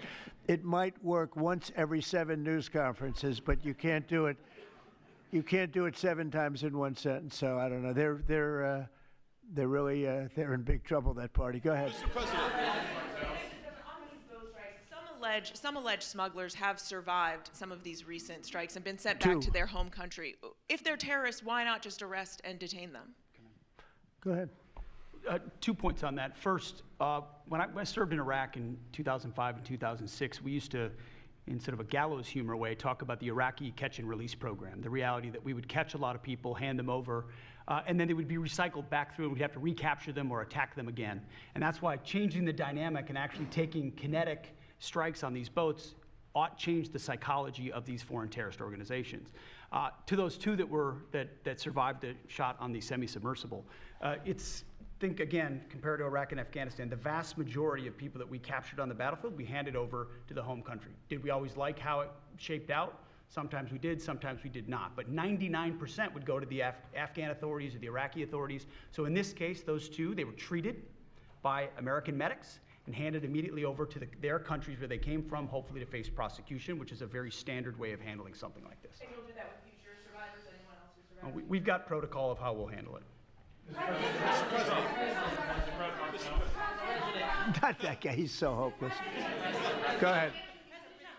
It might work once every 7 news conferences, but you can't do it. You can't do it 7 times in one sentence. So I don't know. They're really they're in big trouble, that party. Go ahead. Mr. President. Some alleged smugglers have survived some of these recent strikes and been sent back to their home country. If they're terrorists, why not just arrest and detain them? Go ahead. 2 points on that. First, when I served in Iraq in 2005 and 2006, we used to, in sort of a gallows humor way, talk about the Iraqi catch and release program, the reality that we would catch a lot of people, hand them over, and then they would be recycled back through, and we'd have to recapture them or attack them again. And that's why changing the dynamic and actually taking kinetic strikes on these boats ought change the psychology of these foreign terrorist organizations. To those 2 that survived the shot on the semi-submersible, think again, compared to Iraq and Afghanistan, the vast majority of people that we captured on the battlefield, we handed over to the home country. Did we always like how it shaped out? Sometimes we did, sometimes we did not. But 99% would go to the Afghan authorities or the Iraqi authorities. So in this case, those two, they were treated by American medics and handed immediately over to their countries where they came from, hopefully to face prosecution, which is a very standard way of handling something like this. And you'll do that with future survivors, anyone else who survived? We've got protocol of how we'll handle it. Not that guy, he's so hopeless. Go ahead.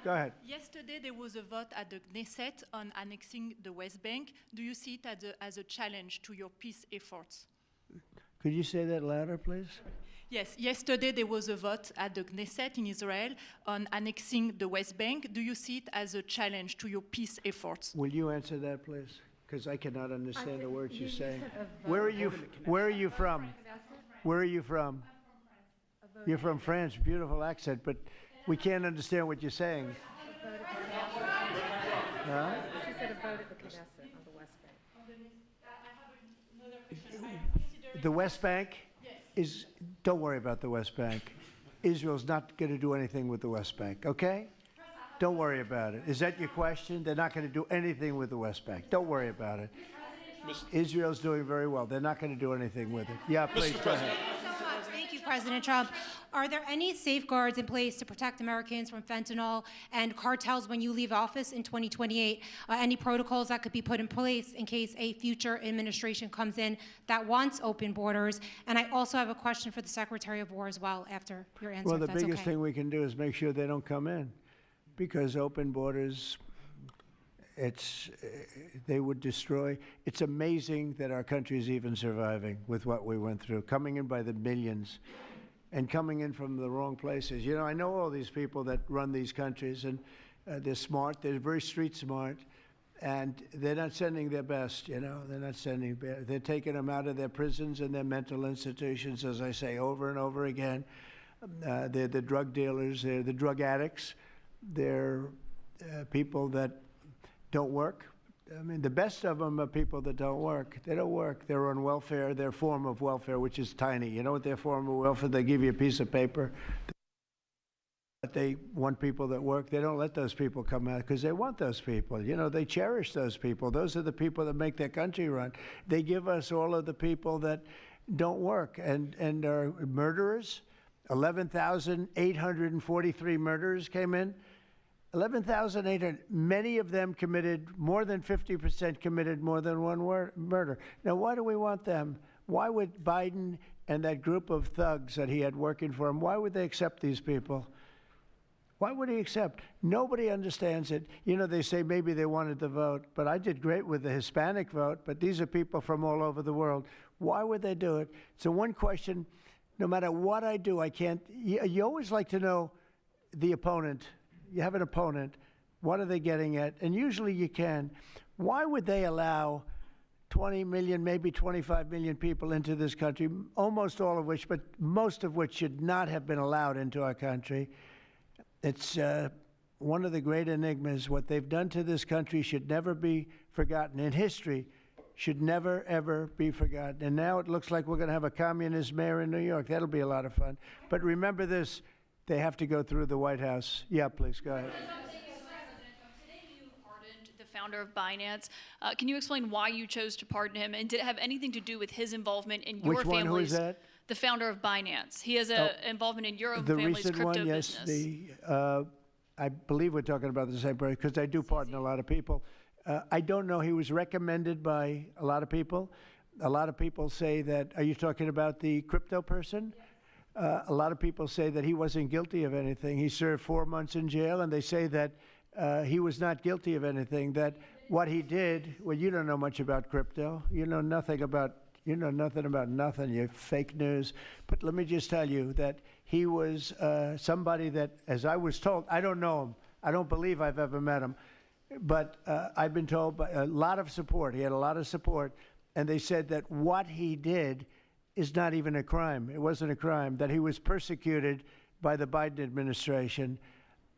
Go ahead. Yesterday, there was a vote at the Knesset on annexing the West Bank. Do you see it as a challenge to your peace efforts? Could you say that louder, please? Yes, yesterday there was a vote at the Knesset in Israel on annexing the West Bank. Do you see it as a challenge to your peace efforts? Will you answer that, please? Because I cannot understand the words you're saying. Where are you from? Where are you from? You're from France. Beautiful accent, but we can't understand what you're saying. Huh? She said a vote at the Knesset on the West Bank. The West Bank is, don't worry about the West Bank. Israel's not going to do anything with the West Bank, okay? Don't worry about it. Is that your question? They're not going to do anything with the West Bank. Don't worry about it. Israel's doing very well. They're not going to do anything with it. Yeah, please, go ahead. Thank you, President Trump. Are there any safeguards in place to protect Americans from fentanyl and cartels when you leave office in 2028? Any protocols that could be put in place in case a future administration comes in that wants open borders? And I also have a question for the Secretary of War as well after your answer. Well, the if that's biggest okay. thing we can do is make sure they don't come in, because open borders, they would destroy. It's amazing that our country is even surviving with what we went through, coming in by the millions and coming in from the wrong places. You know, I know all these people that run these countries, and they're smart, they're very street smart, and they're not sending their best, you know, they're taking them out of their prisons and their mental institutions, as I say over and over again. They're the drug dealers, they're the drug addicts, they're people that don't work. I mean, the best of them are people that don't work. They don't work. They're on welfare, their form of welfare, which is tiny. You know what their form of welfare? They give you a piece of paper. But they want people that work. They don't let those people come out because they want those people. You know, they cherish those people. Those are the people that make their country run. They give us all of the people that don't work and are murderers. 11,843 murderers came in. 11,800, many of them committed, more than 50% committed more than one murder. Now, why do we want them? Why would Biden and that group of thugs that he had working for him, why would they accept these people? Why would he accept? Nobody understands it. You know, they say maybe they wanted the vote, but I did great with the Hispanic vote, but these are people from all over the world. Why would they do it? So one question, no matter what I do, I can't, you always like to know the opponent. You have an opponent, what are they getting at? And usually you can. Why would they allow 20 million, maybe 25 million people into this country, almost all of which, but most of which should not have been allowed into our country? It's one of the great enigmas. What they've done to this country should never be forgotten. In history, should never, ever be forgotten. And now it looks like we're going to have a communist mayor in New York. That'll be a lot of fun. But remember this. They have to go through the White House. Yeah, please, go ahead. Today you pardoned the founder of Binance. Can you explain why you chose to pardon him? And did it have anything to do with his involvement in your Which one? Who is that? The founder of Binance. He has an involvement in your own family's crypto one, yes, business. I believe we're talking about the same person, because I do pardon a lot of people. I don't know. He was recommended by a lot of people. A lot of people say that, are you talking about the crypto person? Yes. A lot of people say that he wasn't guilty of anything. He served 4 months in jail, and they say that he was not guilty of anything, that what he did, well, you don't know much about crypto. You know nothing about nothing. You fake news. But let me just tell you that he was somebody that, as I was told, I don't know him. I don't believe I've ever met him. But I've been told by a lot of support. He had a lot of support. And they said that what he did is not even a crime. It wasn't a crime, that he was persecuted by the Biden administration.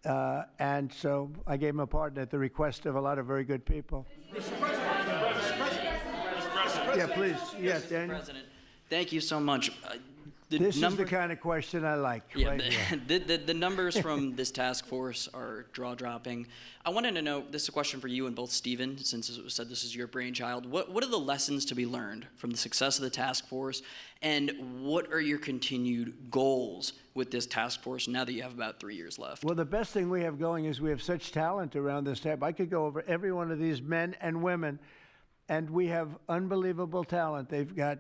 And so I gave him a pardon at the request of a lot of very good people. Mr. President. Yeah, please. Yes, Daniel. President, thank you so much. This is the kind of question I like. Yeah, right here. the numbers from this task force are jaw-dropping. I wanted to know, this is a question for you and both Stephen, since it was said this is your brainchild. What are the lessons to be learned from the success of the task force, and what are your continued goals with this task force now that you have about 3 years left? Well, the best thing we have going is we have such talent around this table. I could go over every one of these men and women, and we have unbelievable talent. They've got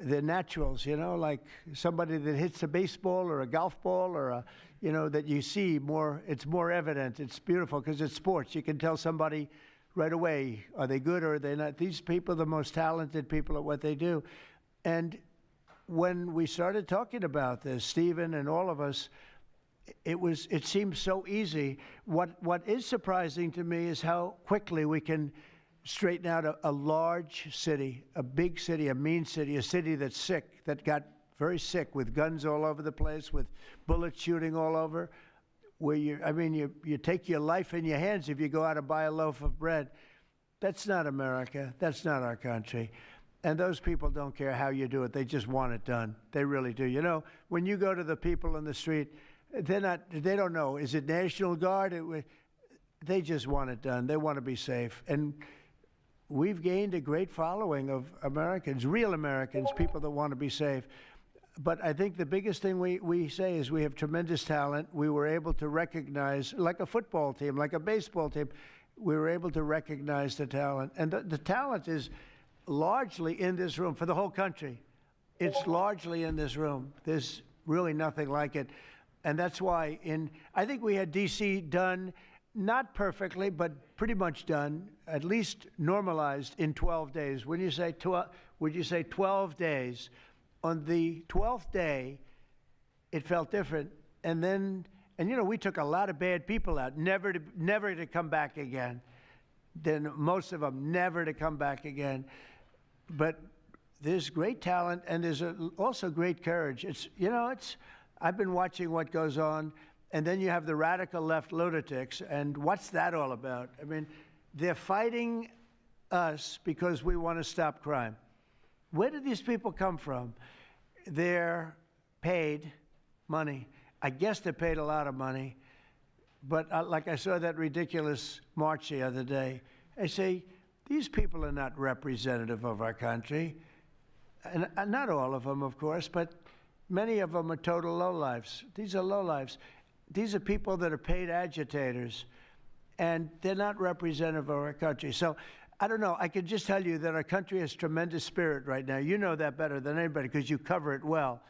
the naturals, you know, like somebody that hits a baseball or a golf ball or a, you know, that you see more, it's more evident. It's beautiful because it's sports. You can tell somebody right away, are they good or are they not? These people are the most talented people at what they do. And when we started talking about this, Stephen and all of us, it seems so easy. What is surprising to me is how quickly we can straighten out a large city, a big city, a mean city, a city that's sick, that got very sick with guns all over the place, with bullets shooting all over, where you take your life in your hands if you go out and buy a loaf of bread. That's not America. That's not our country. And those people don't care how you do it. They just want it done. They really do. You know, when you go to the people in the street, they don't know, is it National Guard? They just want it done. They want to be safe. And we've gained a great following of Americans, real Americans, people that want to be safe. But I think the biggest thing we say is we have tremendous talent. We were able to recognize, like a football team, like a baseball team, we were able to recognize the talent. And the talent is largely in this room for the whole country. It's largely in this room. There's really nothing like it. And that's why I think we had D.C. done, not perfectly, but pretty much done, at least normalized in 12 days. Would you say 12 days? On the 12th day, it felt different. And you know, we took a lot of bad people out, never to come back again. Then most of them never to come back again. But there's great talent, and there's also great courage. I've been watching what goes on, and then you have the radical left lunatics, and what's that all about? I mean, they're fighting us because we want to stop crime. Where do these people come from? They're paid money. I guess they're paid a lot of money. But like I saw that ridiculous march the other day, I say, these people are not representative of our country. And not all of them, of course, but many of them are total lowlifes. These are lowlifes. These are people that are paid agitators, and they're not representative of our country. So I don't know. I can just tell you that our country has tremendous spirit right now. You know that better than anybody because you cover it well.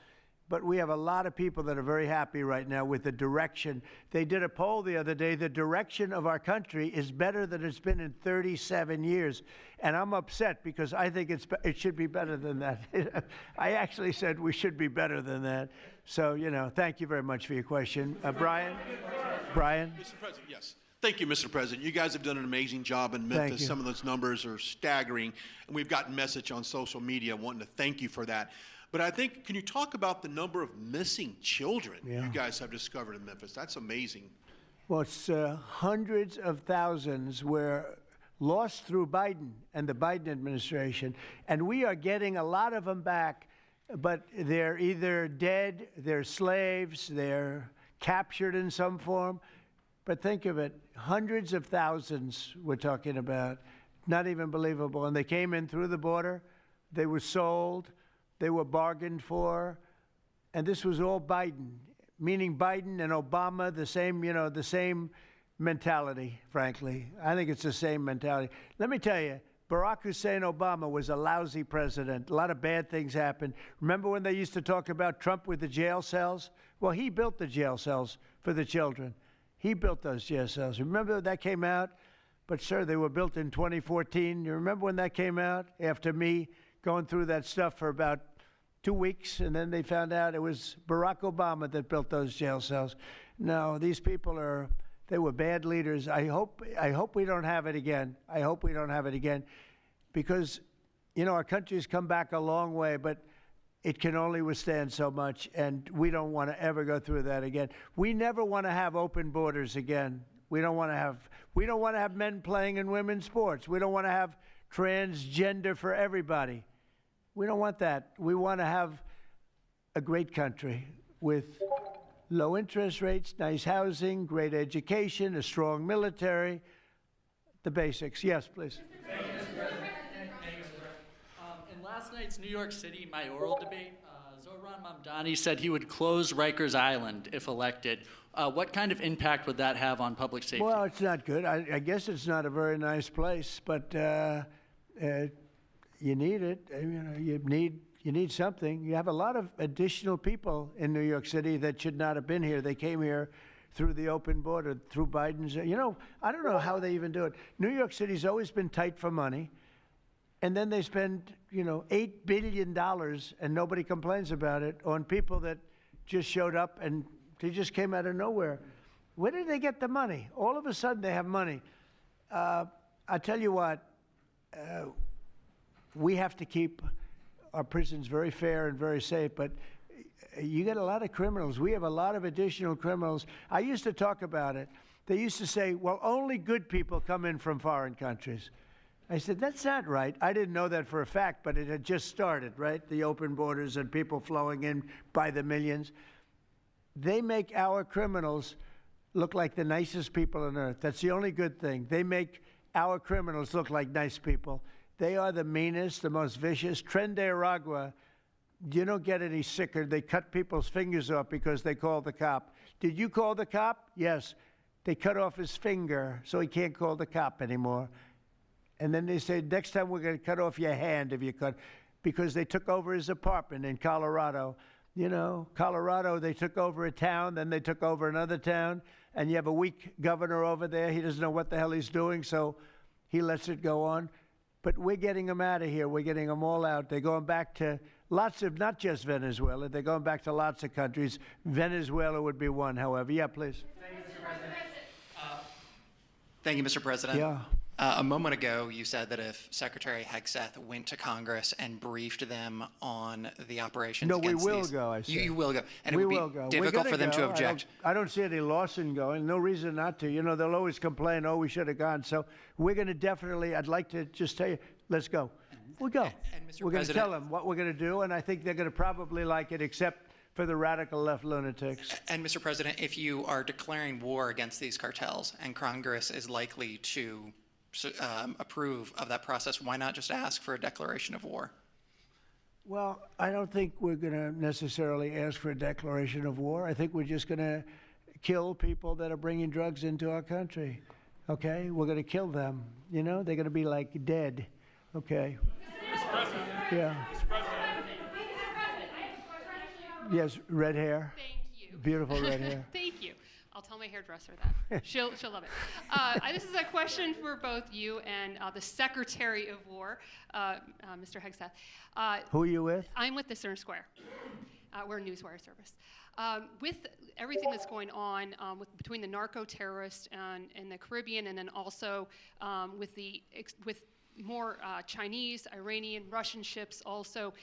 But we have a lot of people that are very happy right now with the direction. They did a poll the other day. The direction of our country is better than it's been in 37 years. And I'm upset because I think it should be better than that. I actually said we should be better than that. So, you know, thank you very much for your question. Brian? Brian? Mr. President, yes. Thank you, Mr. President. You guys have done an amazing job in Memphis. Some of those numbers are staggering, and we've gotten message on social media wanting to thank you for that. But I think, can you talk about the number of missing children you guys have discovered in Memphis? That's amazing. Well, it's hundreds of thousands were lost through Biden and the Biden administration, and we are getting a lot of them back, but they're either dead, they're slaves, they're captured in some form. But think of it, hundreds of thousands we're talking about, not even believable. And they came in through the border, they were sold, they were bargained for, and this was all Biden, meaning Biden and Obama, the same mentality, frankly. I think it's the same mentality. Let me tell you, Barack Hussein Obama was a lousy president. A lot of bad things happened. Remember when they used to talk about Trump with the jail cells? Well, he built the jail cells for the children. He built those jail cells. Remember that came out? But, sir, they were built in 2014. You remember when that came out? After me going through that stuff for about 2 weeks, and then they found out it was Barack Obama that built those jail cells. No, these people they were bad leaders. I hope we don't have it again. I hope we don't have it again because, you know, our country's come back a long way, but it can only withstand so much, and we don't want to ever go through that again. We never want to have open borders again. We don't want to have men playing in women's sports. We don't want to have transgender for everybody. We don't want that. We want to have a great country with low interest rates, nice housing, great education, a strong military, the basics. Yes, please. In last night's New York City mayoral debate, Zohran Mamdani said he would close Rikers Island if elected. What kind of impact would that have on public safety? Well, it's not good. I guess it's not a very nice place, but you need it. You need something. You have a lot of additional people in New York City that should not have been here. They came here through the open border, through Biden's. I don't know how they even do it. New York City's always been tight for money, and then they spend, $8 billion, and nobody complains about it, on people that just showed up and they just came out of nowhere. Where did they get the money? All of a sudden, they have money. I tell you what, we have to keep our prisons very fair and very safe, but you get a lot of criminals. We have a lot of additional criminals. I used to talk about it. They used to say, well, only good people come in from foreign countries. I said, that's not right. I didn't know that for a fact, but it had just started, right? The open borders and people flowing in by the millions. They make our criminals look like the nicest people on earth. That's the only good thing. They make our criminals look like nice people. They are the meanest, the most vicious. Tren de Aragua, you don't get any sicker. They cut people's fingers off because they called the cop. Did you call the cop? Yes. They cut off his finger so he can't call the cop anymore. And then they say, next time we're going to cut off your hand if you cut, because they took over his apartment in Colorado. Colorado, they took over a town, then they took over another town, and you have a weak governor over there. He doesn't know what the hell he's doing, so he lets it go on. But we're getting them out of here. We're getting them all out. They're going back to lots of, not just Venezuela, they're going back to lots of countries. Venezuela would be one, however. Yeah, please. Thank you, Mr. President. Yeah. A moment ago, you said that if Secretary Hegseth went to Congress and briefed them on the operations No, we against will these, go, I said. You will go. And we it would will be go. difficult for them to object. I don't see any loss in going. No reason not to. They'll always complain, oh, we should have gone. So we're going to definitely, I'd like to just tell you, let's go. We'll go. And Mr. We're going to President, tell them what we're going to do, and I think they're going to probably like it, except for the radical left lunatics. And Mr. President, if you are declaring war against these cartels and Congress is likely to approve of that process, why not just ask for a declaration of war? Well, I don't think we're going to necessarily ask for a declaration of war. I think we're just going to kill people that are bringing drugs into our country. Okay? We're going to kill them. They're going to be like dead. Okay? Mr. President. Yeah. Mr. President. Yes, red hair. Thank you. Beautiful red hair. Thank you. I'll tell my hairdresser that. She'll love it. This is a question for both you and the Secretary of War, Mr. Hegseth. Who are you with? I'm with the Center Square. We're a newswire service. With everything that's going on between the narco-terrorists in the Caribbean, and then also with more Chinese, Iranian, Russian ships also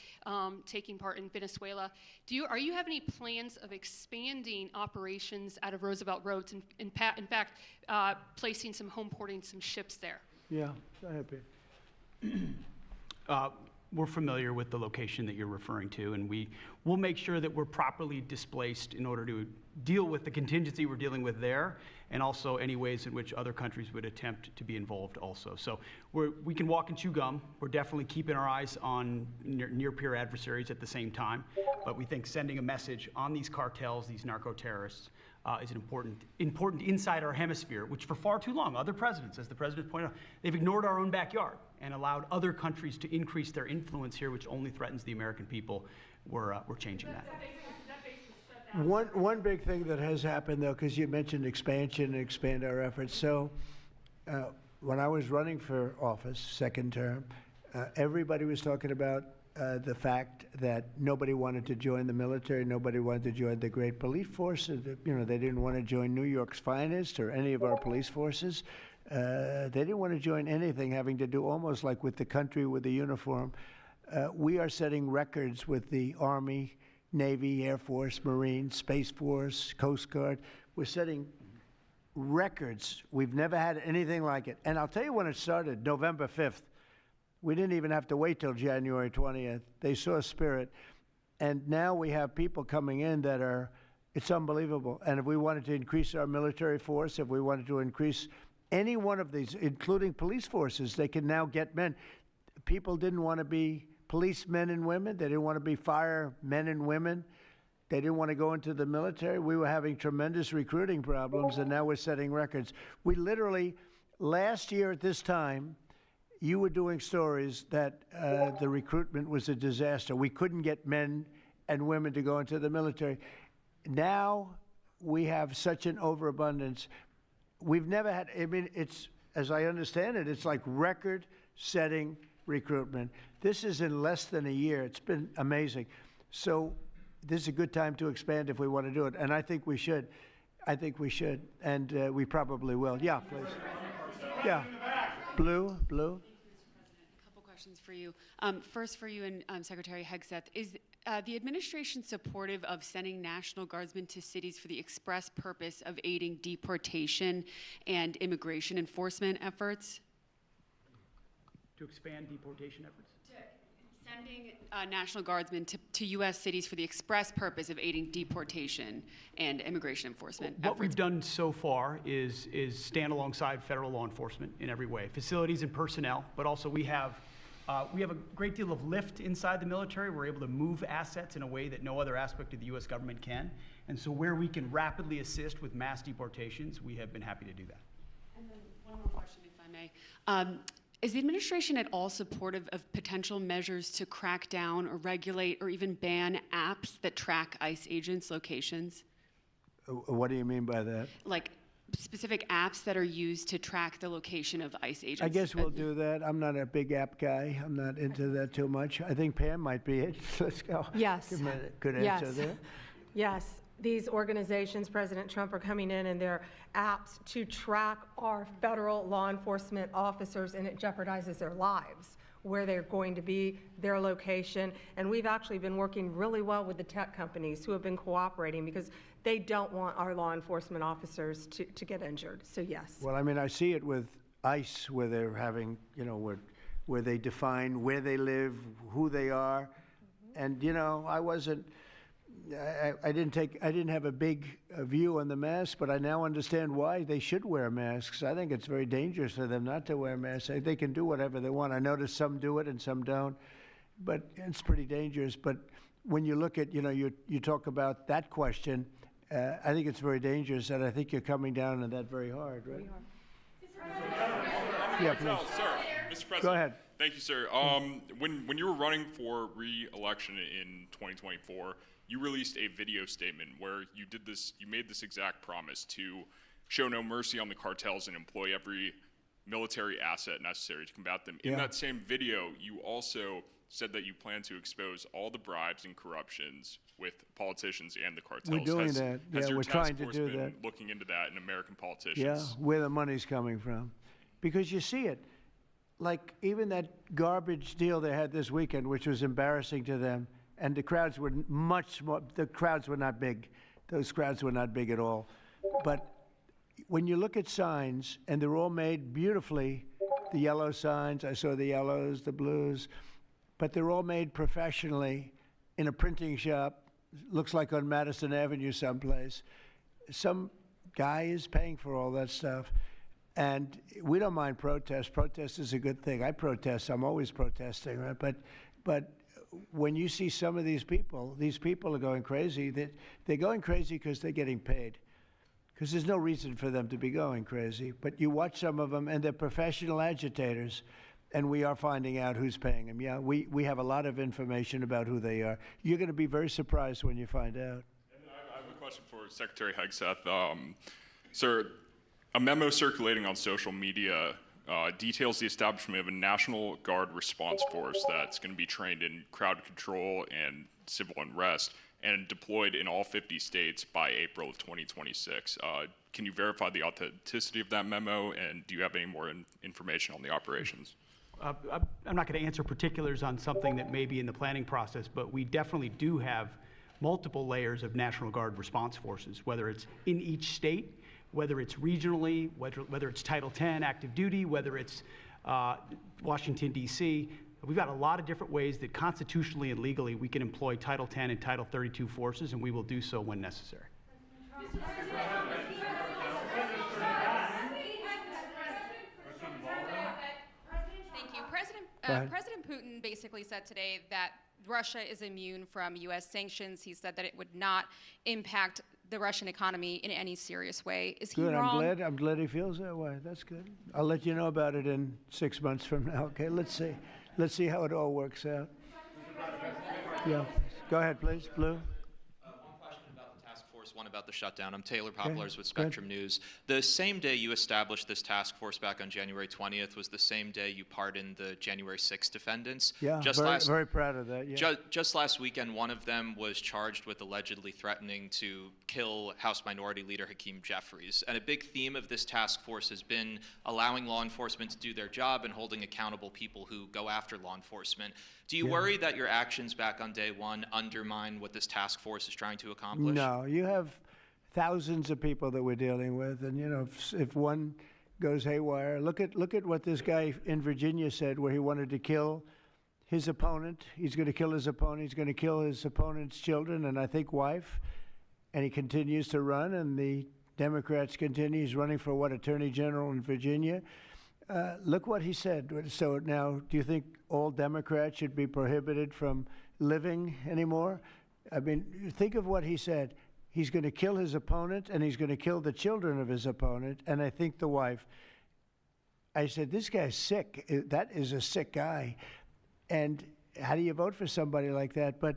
taking part in Venezuela. Are you have any plans of expanding operations out of Roosevelt Roads, and in fact, placing home porting some ships there? Yeah, go ahead, Pete. We're familiar with the location that you're referring to, and we'll make sure that we're properly displaced in order to deal with the contingency we're dealing with there, and also any ways in which other countries would attempt to be involved also. So we can walk and chew gum. We're definitely keeping our eyes on near-peer adversaries at the same time, but we think sending a message on these cartels, these narco-terrorists, is an important inside our hemisphere, which for far too long, other presidents, as the president pointed out, they've ignored our own backyard and allowed other countries to increase their influence here, which only threatens the American people. We're changing that. One big thing that has happened, though, because you mentioned expansion and expand our efforts. So when I was running for office, second term, everybody was talking about the fact that nobody wanted to join the military, nobody wanted to join the great police force. They didn't want to join New York's finest or any of our police forces. They didn't want to join anything having to do almost like with the country with the uniform. We are setting records with the Army, Navy, Air Force, Marines, Space Force, Coast Guard. We're setting records. We've never had anything like it. And I'll tell you when it started, November 5th. We didn't even have to wait till January 20th. They saw spirit. And now we have people coming in that are, it's unbelievable. And if we wanted to increase our military force, if we wanted to increase any one of these, including police forces, they can now get men. People didn't want to be policemen and women. They didn't want to be firemen and women. They didn't want to go into the military. We were having tremendous recruiting problems, and now we're setting records. We literally, last year at this time, you were doing stories that the recruitment was a disaster. We couldn't get men and women to go into the military. Now we have such an overabundance. We've never had, I mean, it's, as I understand it, it's like record-setting recruitment. This is in less than a year. It's been amazing. So this is a good time to expand if we want to do it, and I think we should. I think we should, and we probably will. Yeah, please. Yeah. Blue. A couple questions for you. First for you and Secretary Hegseth. Is the administration supportive of sending National Guardsmen to cities for the express purpose of aiding deportation and immigration enforcement efforts? To expand deportation efforts? Sending National Guardsmen to U.S. cities for the express purpose of aiding deportation and immigration enforcement efforts. What we've done so far is stand alongside federal law enforcement in every way, facilities and personnel, but also we have a great deal of lift inside the military. We're able to move assets in a way that no other aspect of the U.S. government can. And so where we can rapidly assist with mass deportations, we have been happy to do that. And then one more question, if I may. Is the administration at all supportive of potential measures to crack down or regulate or even ban apps that track ICE agents' locations? What do you mean by that? Like specific apps that are used to track the location of ICE agents? I guess we'll do that. I'm not a big app guy. I'm not into that too much. I think Pam might be it. Let's go. Yes. Good answer there. Yes. These organizations, President Trump, are coming in and they're apps to track our federal law enforcement officers, and it jeopardizes their lives, where they're going to be, their location. And we've actually been working really well with the tech companies who have been cooperating because they don't want our law enforcement officers to get injured. So yes. Well, I mean, I see it with ICE, where they're having, you know, where they define where they live, who they are. And, you know, I didn't have a big view on the mask, but I now understand why they should wear masks. I think it's very dangerous for them not to wear masks. They can do whatever they want. I notice some do it and some don't, but it's pretty dangerous. But when you look at, you know, you talk about that question, I think it's very dangerous, and I think you're coming down on that very hard, right? We are. Yeah, please. Sir, Mr. President. Go ahead. Thank you, sir. When you were running for re-election in 2024, you released a video statement where you made this exact promise to show no mercy on the cartels and employ every military asset necessary to combat them. In that same video, you also said that you plan to expose all the bribes and corruptions with politicians and the cartels. We're doing that. Has your we're task trying to force do been that. looking into that in American politicians? Yeah, where the money's coming from. Because you see it. Like even that garbage deal they had this weekend, which was embarrassing to them, and the crowds were much more, the crowds were not big. Those crowds were not big at all. But when you look at signs, and they're all made beautifully, the yellow signs, I saw the yellows, the blues, but they're all made professionally in a printing shop, looks like on Madison Avenue someplace. Some guy is paying for all that stuff. And we don't mind protest. Protest is a good thing. I protest. I'm always protesting, right? But when you see some of these people are going crazy. They're going crazy because they're getting paid. Because there's no reason for them to be going crazy. But you watch some of them, and they're professional agitators, and we are finding out who's paying them. Yeah, we have a lot of information about who they are. You're going to be very surprised when you find out. And I have a question for Secretary Hegseth. Sir, a memo circulating on social media details the establishment of a National Guard response force that's going to be trained in crowd control and civil unrest and deployed in all 50 states by April of 2026. Can you verify the authenticity of that memo, and do you have any more information on the operations? I'm not going to answer particulars on something that may be in the planning process, but we definitely do have multiple layers of National Guard response forces, whether it's in each state, whether it's regionally, whether it's Title X active duty, whether it's Washington, D.C. We've got a lot of different ways that constitutionally and legally we can employ Title 10 and Title 32 forces, and we will do so when necessary. Thank you. President Putin basically said today that Russia is immune from U.S. sanctions. He said that it would not impact the Russian economy in any serious way. Is he Good. wrong? I'm glad he feels that way. That's good. I'll let you know about it in 6 months from now. Okay. Let's see how it all works out. Yeah. Go ahead, please. Blue. One about the shutdown. I'm Taylor Poplars with Spectrum News. The same day you established this task force back on January 20th was the same day you pardoned the January 6th defendants. Yeah, very proud of that. Yeah. Just last weekend, one of them was charged with allegedly threatening to kill House Minority Leader Hakeem Jeffries. And a big theme of this task force has been allowing law enforcement to do their job and holding accountable people who go after law enforcement. Do you worry that your actions back on day one undermine what this task force is trying to accomplish? No, you have thousands of people that we're dealing with, and you know, if one goes haywire, look at what this guy in Virginia said, where he wanted to kill his opponent. He's going to kill his opponent. He's going to kill his opponent's children and I think wife, and he continues to run. And the Democrats continue. He's running for what, Attorney General in Virginia. Look what he said. So now, do you think all Democrats should be prohibited from living anymore? I mean, think of what he said. He's going to kill his opponent, and he's going to kill the children of his opponent, and I think the wife. I said, this guy's sick. That is a sick guy. And how do you vote for somebody like that? But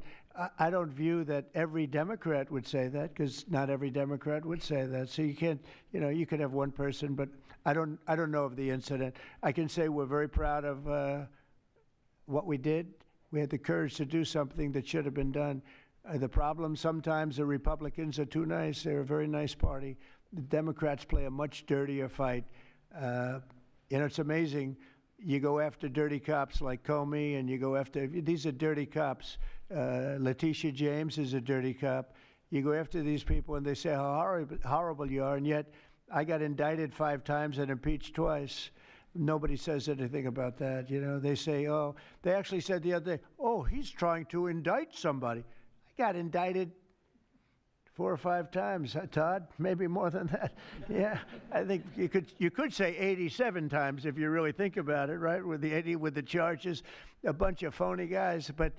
I don't view that every Democrat would say that, because not every Democrat would say that. So you can't, you know, you could have one person, but I don't know of the incident. I can say we're very proud of what we did. We had the courage to do something that should have been done. The problem sometimes the Republicans are too nice. They're a very nice party. The Democrats play a much dirtier fight. You know, it's amazing. You go after dirty cops like Comey, and you go after, these are dirty cops. Letitia James is a dirty cop. You go after these people, and they say how horrible you are, and yet I got indicted 5 times and impeached twice. Nobody says anything about that. You know, they say, oh, they actually said the other day, oh, he's trying to indict somebody. I got indicted 4 or 5 times, Todd, maybe more than that. Yeah, I think you could say 87 times if you really think about it, right? With the charges, a bunch of phony guys, but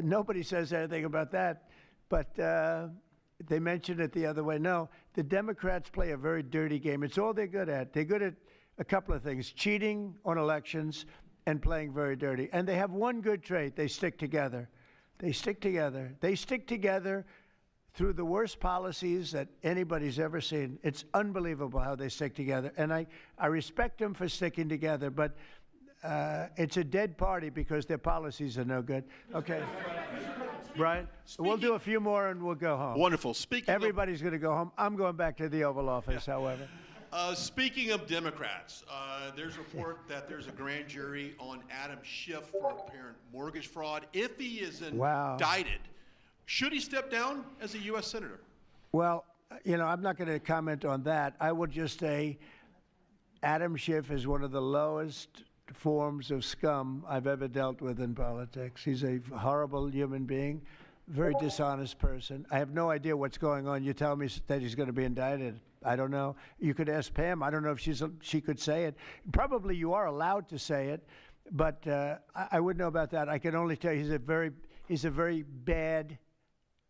nobody says anything about that. But they mentioned it the other way. No, the Democrats play a very dirty game. It's all they're good at. They're good at a couple of things: cheating on elections and playing very dirty. And they have one good trait: they stick together. They stick together. They stick together through the worst policies that anybody's ever seen. It's unbelievable how they stick together. And I respect them for sticking together, but it's a dead party because their policies are no good. Okay. Brian, we'll do a few more and we'll go home. Wonderful. Everybody's going to go home. I'm going back to the Oval Office, however. Speaking of Democrats, there's a report that there's a grand jury on Adam Schiff for apparent mortgage fraud. If he is indicted, should he step down as a U.S. Senator? Well, you know, I'm not going to comment on that. I would just say Adam Schiff is one of the lowest forms of scum I've ever dealt with in politics. He's a horrible human being, very dishonest person. I have no idea what's going on. You tell me that he's going to be indicted. I don't know. You could ask Pam. I don't know if she could say it. Probably you are allowed to say it, but I wouldn't know about that. I can only tell you he's a very bad.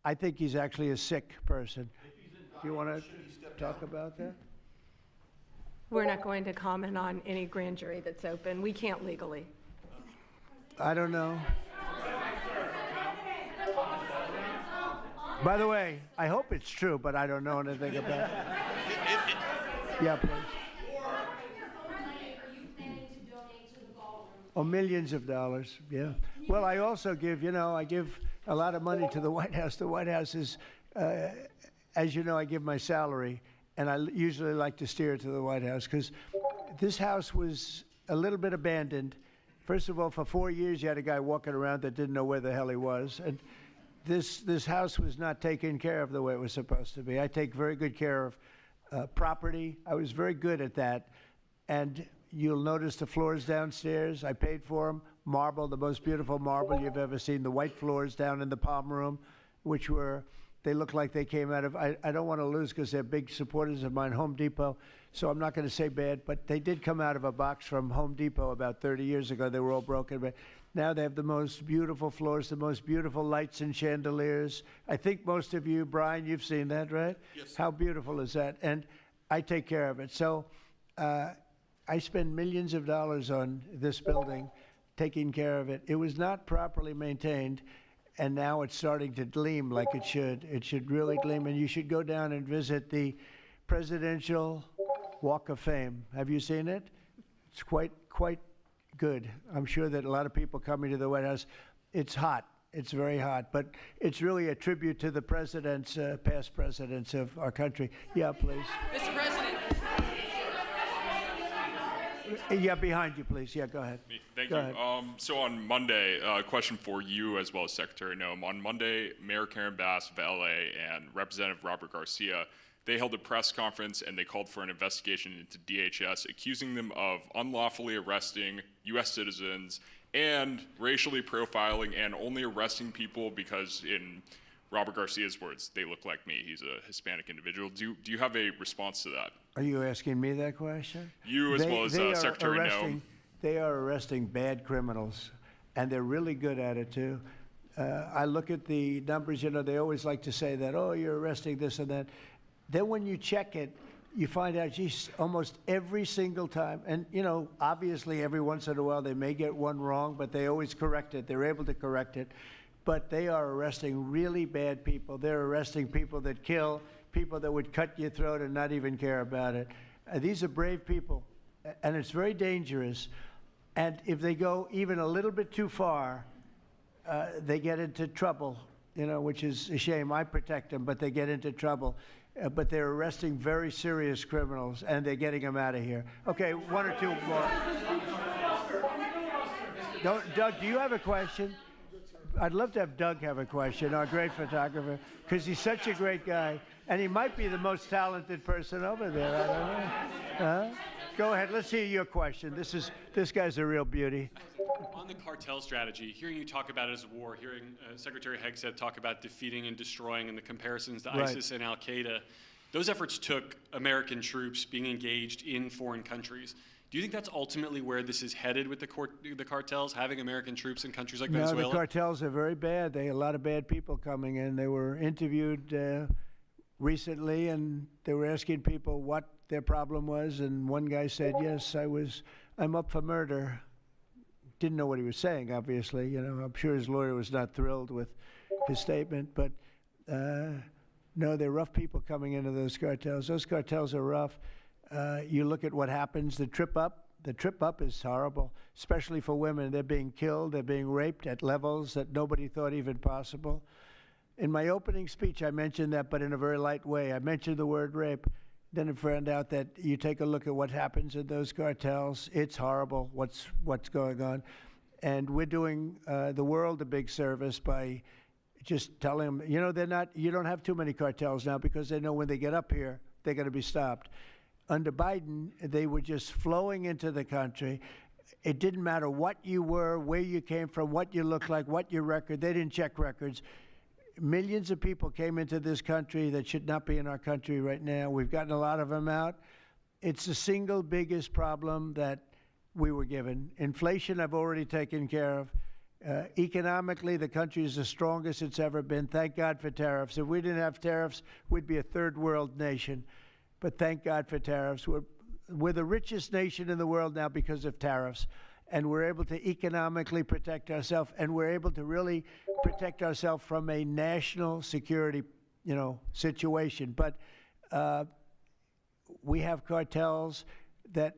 I think he's actually a sick person. Do you want to talk about that? We're not going to comment on any grand jury that's open. We can't legally. I don't know. By the way, I hope it's true, but I don't know anything about it. Yeah, please. Oh, millions of dollars, yeah. Well, I also give, I give a lot of money to the White House. The White House is, as you know, I give my salary, and I usually like to steer it to the White House because this house was a little bit abandoned. First of all, for 4 years, you had a guy walking around that didn't know where the hell he was. And this house was not taken care of the way it was supposed to be. I take very good care of property. I was very good at that. And you'll notice the floors downstairs, I paid for them. marble, the most beautiful marble you've ever seen. The white floors down in the Palm Room, which were, they look like they came out of, I don't want to lose because they're big supporters of mine, Home Depot, so I'm not going to say bad, but they did come out of a box from Home Depot about 30 years ago. They were all broken, but now they have the most beautiful floors, the most beautiful lights and chandeliers. I think most of you, Brian, you've seen that, right? Yes. How beautiful is that? And I take care of it. So I spend millions of dollars on this building, taking care of it. It was not properly maintained, and now it's starting to gleam like it should. It should really gleam, and you should go down and visit the Presidential Walk of Fame. Have you seen it? It's quite good. I'm sure that a lot of people coming to the White House, it's hot. It's very hot, but it's really a tribute to the presidents, past presidents of our country. Yeah, please. Mr. President. Yeah, behind you, please. Yeah, go ahead. Thank Go you. ahead. So on Monday, a question for you as well as Secretary Noem. On Monday, Mayor Karen Bass of LA and Representative Robert Garcia, they held a press conference and they called for an investigation into DHS, accusing them of unlawfully arresting U.S. citizens and racially profiling and only arresting people because, in Robert Garcia's words, they look like me. He's a Hispanic individual. Do you have a response to that? Are you asking me that question? You as well as Secretary Noem. They are arresting bad criminals, and they're really good at it, too. I look at the numbers, you know, they always like to say that, oh, you're arresting this and that. Then when you check it, you find out, geez, almost every single time, and, you know, obviously every once in a while they may get one wrong, but they always correct it. They're able to correct it. But they are arresting really bad people. They're arresting people that kill, people that would cut your throat and not even care about it. These are brave people, and it's very dangerous. And if they go even a little bit too far, they get into trouble, you know, which is a shame. I protect them, but they get into trouble. But they're arresting very serious criminals, and they're getting them out of here. Okay, one or two more. Doug, do you have a question? I'd love to have Doug have a question, our great photographer, because he's such a great guy, and he might be the most talented person over there. I don't know. Huh? Go ahead. Let's hear your question. This guy's a real beauty. On the cartel strategy, hearing you talk about it as a war, hearing Secretary Hegseth talk about defeating and destroying and the comparisons to Right. ISIS and Al-Qaeda, those efforts took American troops being engaged in foreign countries. Do you think that's ultimately where this is headed with the cartels, having American troops in countries like No, Venezuela? the cartels are very bad. They a lot of bad people coming in. They were interviewed recently, and they were asking people what their problem was, and one guy said, "Yes, I'm up for murder." Didn't know what he was saying, obviously. You know, I'm sure his lawyer was not thrilled with his statement, but no, they're rough people coming into those cartels. Those cartels are rough. You look at what happens, the trip up is horrible, especially for women. They're being killed, they're being raped at levels that nobody thought even possible. In my opening speech, I mentioned that, but in a very light way. I mentioned the word rape. Then I found out that you take a look at what happens in those cartels. It's horrible what's going on. And we're doing the world a big service by just telling them, you know, you don't have too many cartels now because they know when they get up here, they're going to be stopped. Under Biden, they were just flowing into the country. It didn't matter what you were, where you came from, what you looked like, what your record. They didn't check records. Millions of people came into this country that should not be in our country right now. We've gotten a lot of them out. It's the single biggest problem that we were given. Inflation, I've already taken care of. Economically, the country is the strongest it's ever been. Thank God for tariffs. If we didn't have tariffs, we'd be a third world nation. But thank God for tariffs. We're the richest nation in the world now because of tariffs. And we're able to economically protect ourselves, and we're able to really protect ourselves from a national security, you know, situation. But we have cartels that,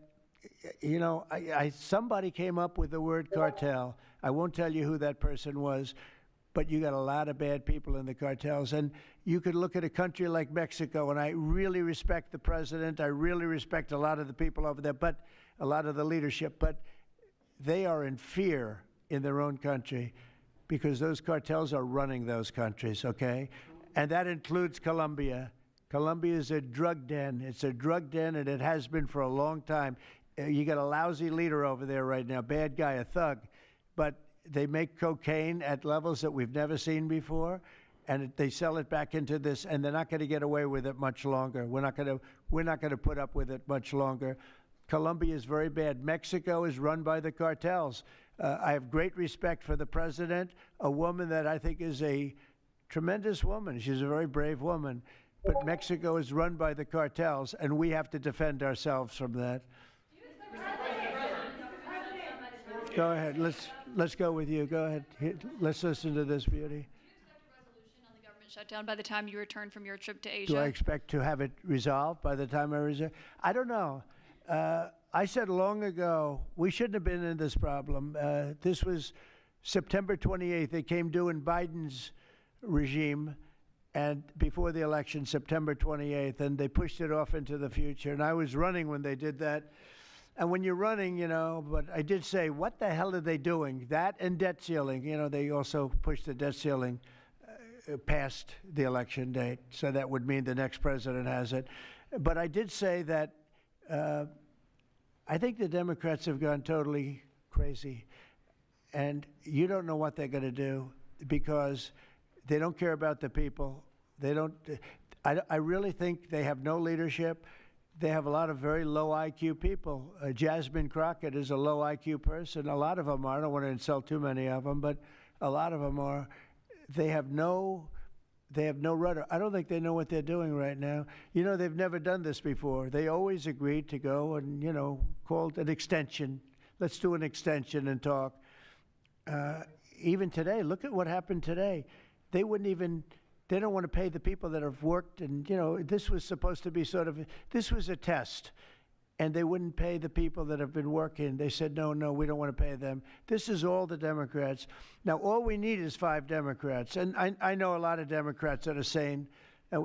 you know, somebody came up with the word cartel. I won't tell you who that person was, but you got a lot of bad people in the cartels. And you could look at a country like Mexico, and I really respect the president. I really respect a lot of the people over there, but a lot of the leadership. But they are in fear in their own country because those cartels are running those countries, okay? And that includes Colombia. Colombia is a drug den. It's a drug den, and it has been for a long time. You got a lousy leader over there right now, bad guy, a thug. but they make cocaine at levels that we've never seen before, and they sell it back into this, and they're not going to get away with it much longer. We're not going to put up with it much longer. Colombia is very bad. Mexico is run by the cartels. I have great respect for the president, a woman that I think is a tremendous woman. She's a very brave woman. But Mexico is run by the cartels, and we have to defend ourselves from that. Go ahead. Let's go with you. Go ahead. Let's listen to this beauty. Shutdown by the time you return from your trip to Asia? Do I expect to have it resolved by the time I return? I don't know. I said long ago we shouldn't have been in this problem. This was September 28th. It came due in Biden's regime, and before the election, September 28th, and they pushed it off into the future. And I was running when they did that. And when you're running, you know, but I did say, what the hell are they doing? That and debt ceiling. You know, they also pushed the debt ceiling past the election date, so that would mean the next president has it. But I did say that I think the Democrats have gone totally crazy, and you don't know what they're going to do because they don't care about the people. They don't. I really think they have no leadership. They have a lot of very low IQ people. Jasmine Crockett is a low IQ person. A lot of them are. I don't want to insult too many of them, but a lot of them are. They have no rudder. I don't think they know what they're doing right now. You know, they've never done this before. They always agreed to go and, you know, called an extension. Let's do an extension and talk. Even today, look at what happened today. They don't want to pay the people that have worked. And, you know, this was supposed to be this was a test. And they wouldn't pay the people that have been working. They said, no, we don't want to pay them. This is all the Democrats. Now, all we need is 5 Democrats. And I know a lot of Democrats that are saying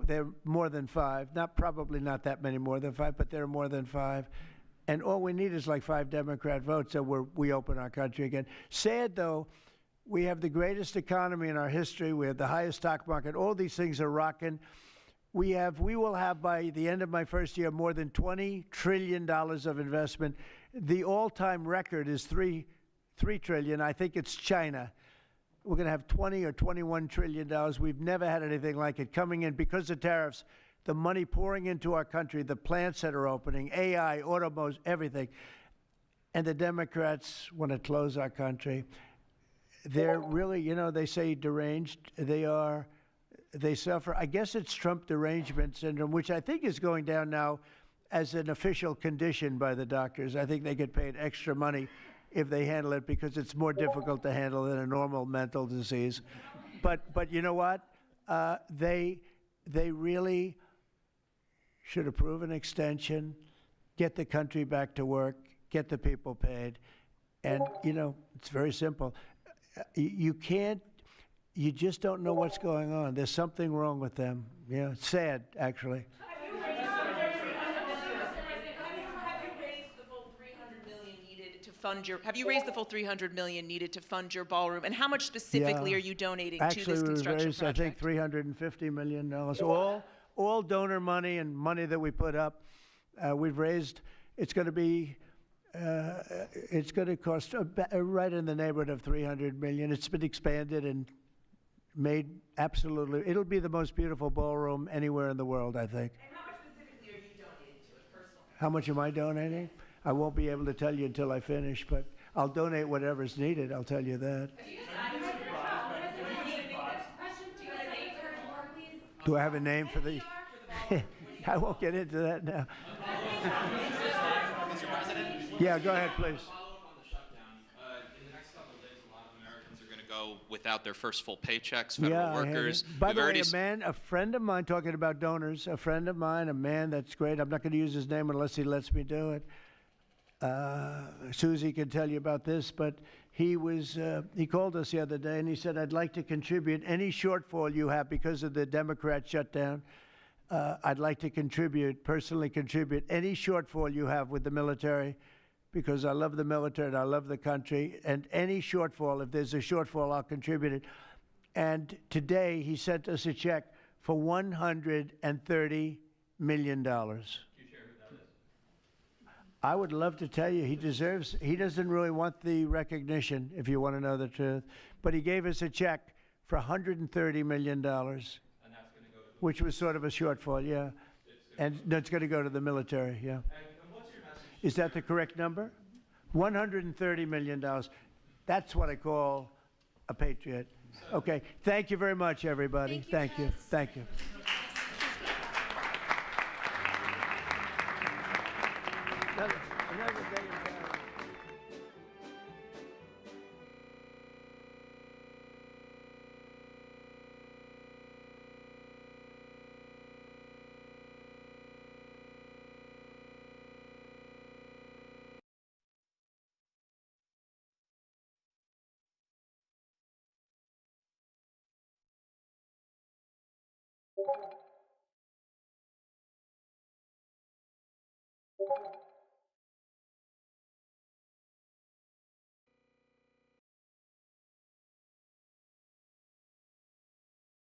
they're more than 5. Probably not that many more than 5, but they're more than 5. And all we need is like 5 Democrat votes, so we open our country again. Sad, though, we have the greatest economy in our history. We have the highest stock market. All these things are rocking. We will have, by the end of my first year, more than $20 trillion of investment. The all-time record is $3 trillion. I think it's China. We're going to have $20 or $21 trillion. We've never had anything like it coming in because of tariffs. The money pouring into our country, the plants that are opening, AI, automobiles, everything. And the Democrats want to close our country. They're really, you know, they say deranged. They are. They suffer. I guess it's Trump derangement syndrome, which I think is going down now as an official condition by the doctors. I think they get paid extra money if they handle it because it's more difficult to handle than a normal mental disease. But you know what? They really should approve an extension, get the country back to work, get the people paid. And, you know, it's very simple. You just don't know what's going on. There's something wrong with them. Yeah, it's sad, actually. Have you raised the full $300 million needed to fund your? Have you raised the full $300 million needed to fund your ballroom? And how much specifically are you donating to this construction project? Actually, we raised, I think, $350 million. All donor money and money that we put up. We've raised. It's going to be. It's going to cost right in the neighborhood of $300 million. It's been expanded and made absolutely. It'll be the most beautiful ballroom anywhere in the world, I think. And how much specifically are you donating to it personally? How much am I donating? I won't be able to tell you until I finish, but I'll donate whatever's needed. I'll tell you that. Do I have a name for the? I won't get into that now. Yeah, go ahead, please. Without their first full paychecks, federal workers. By the way, a friend of mine, talking about donors, a friend of mine, a man that's great. I'm not going to use his name unless he lets me do it. Susie can tell you about this, but he called us the other day and he said, I'd like to contribute any shortfall you have because of the Democrat shutdown. I'd like to personally contribute any shortfall you have with the military, because I love the military and I love the country, and any shortfall, if there's a shortfall, I'll contribute it. And today he sent us a check for $130 million. Can you share who that is? I would love to tell you he doesn't really want the recognition, if you want to know the truth, but he gave us a check for $130 million, which was sort of a shortfall, yeah. And that's going to go to the military, yeah. Is that the correct number? $130 million. That's what I call a patriot. Okay, thank you very much, everybody. Thank you. Thank you. Another day in Paris. Thank you.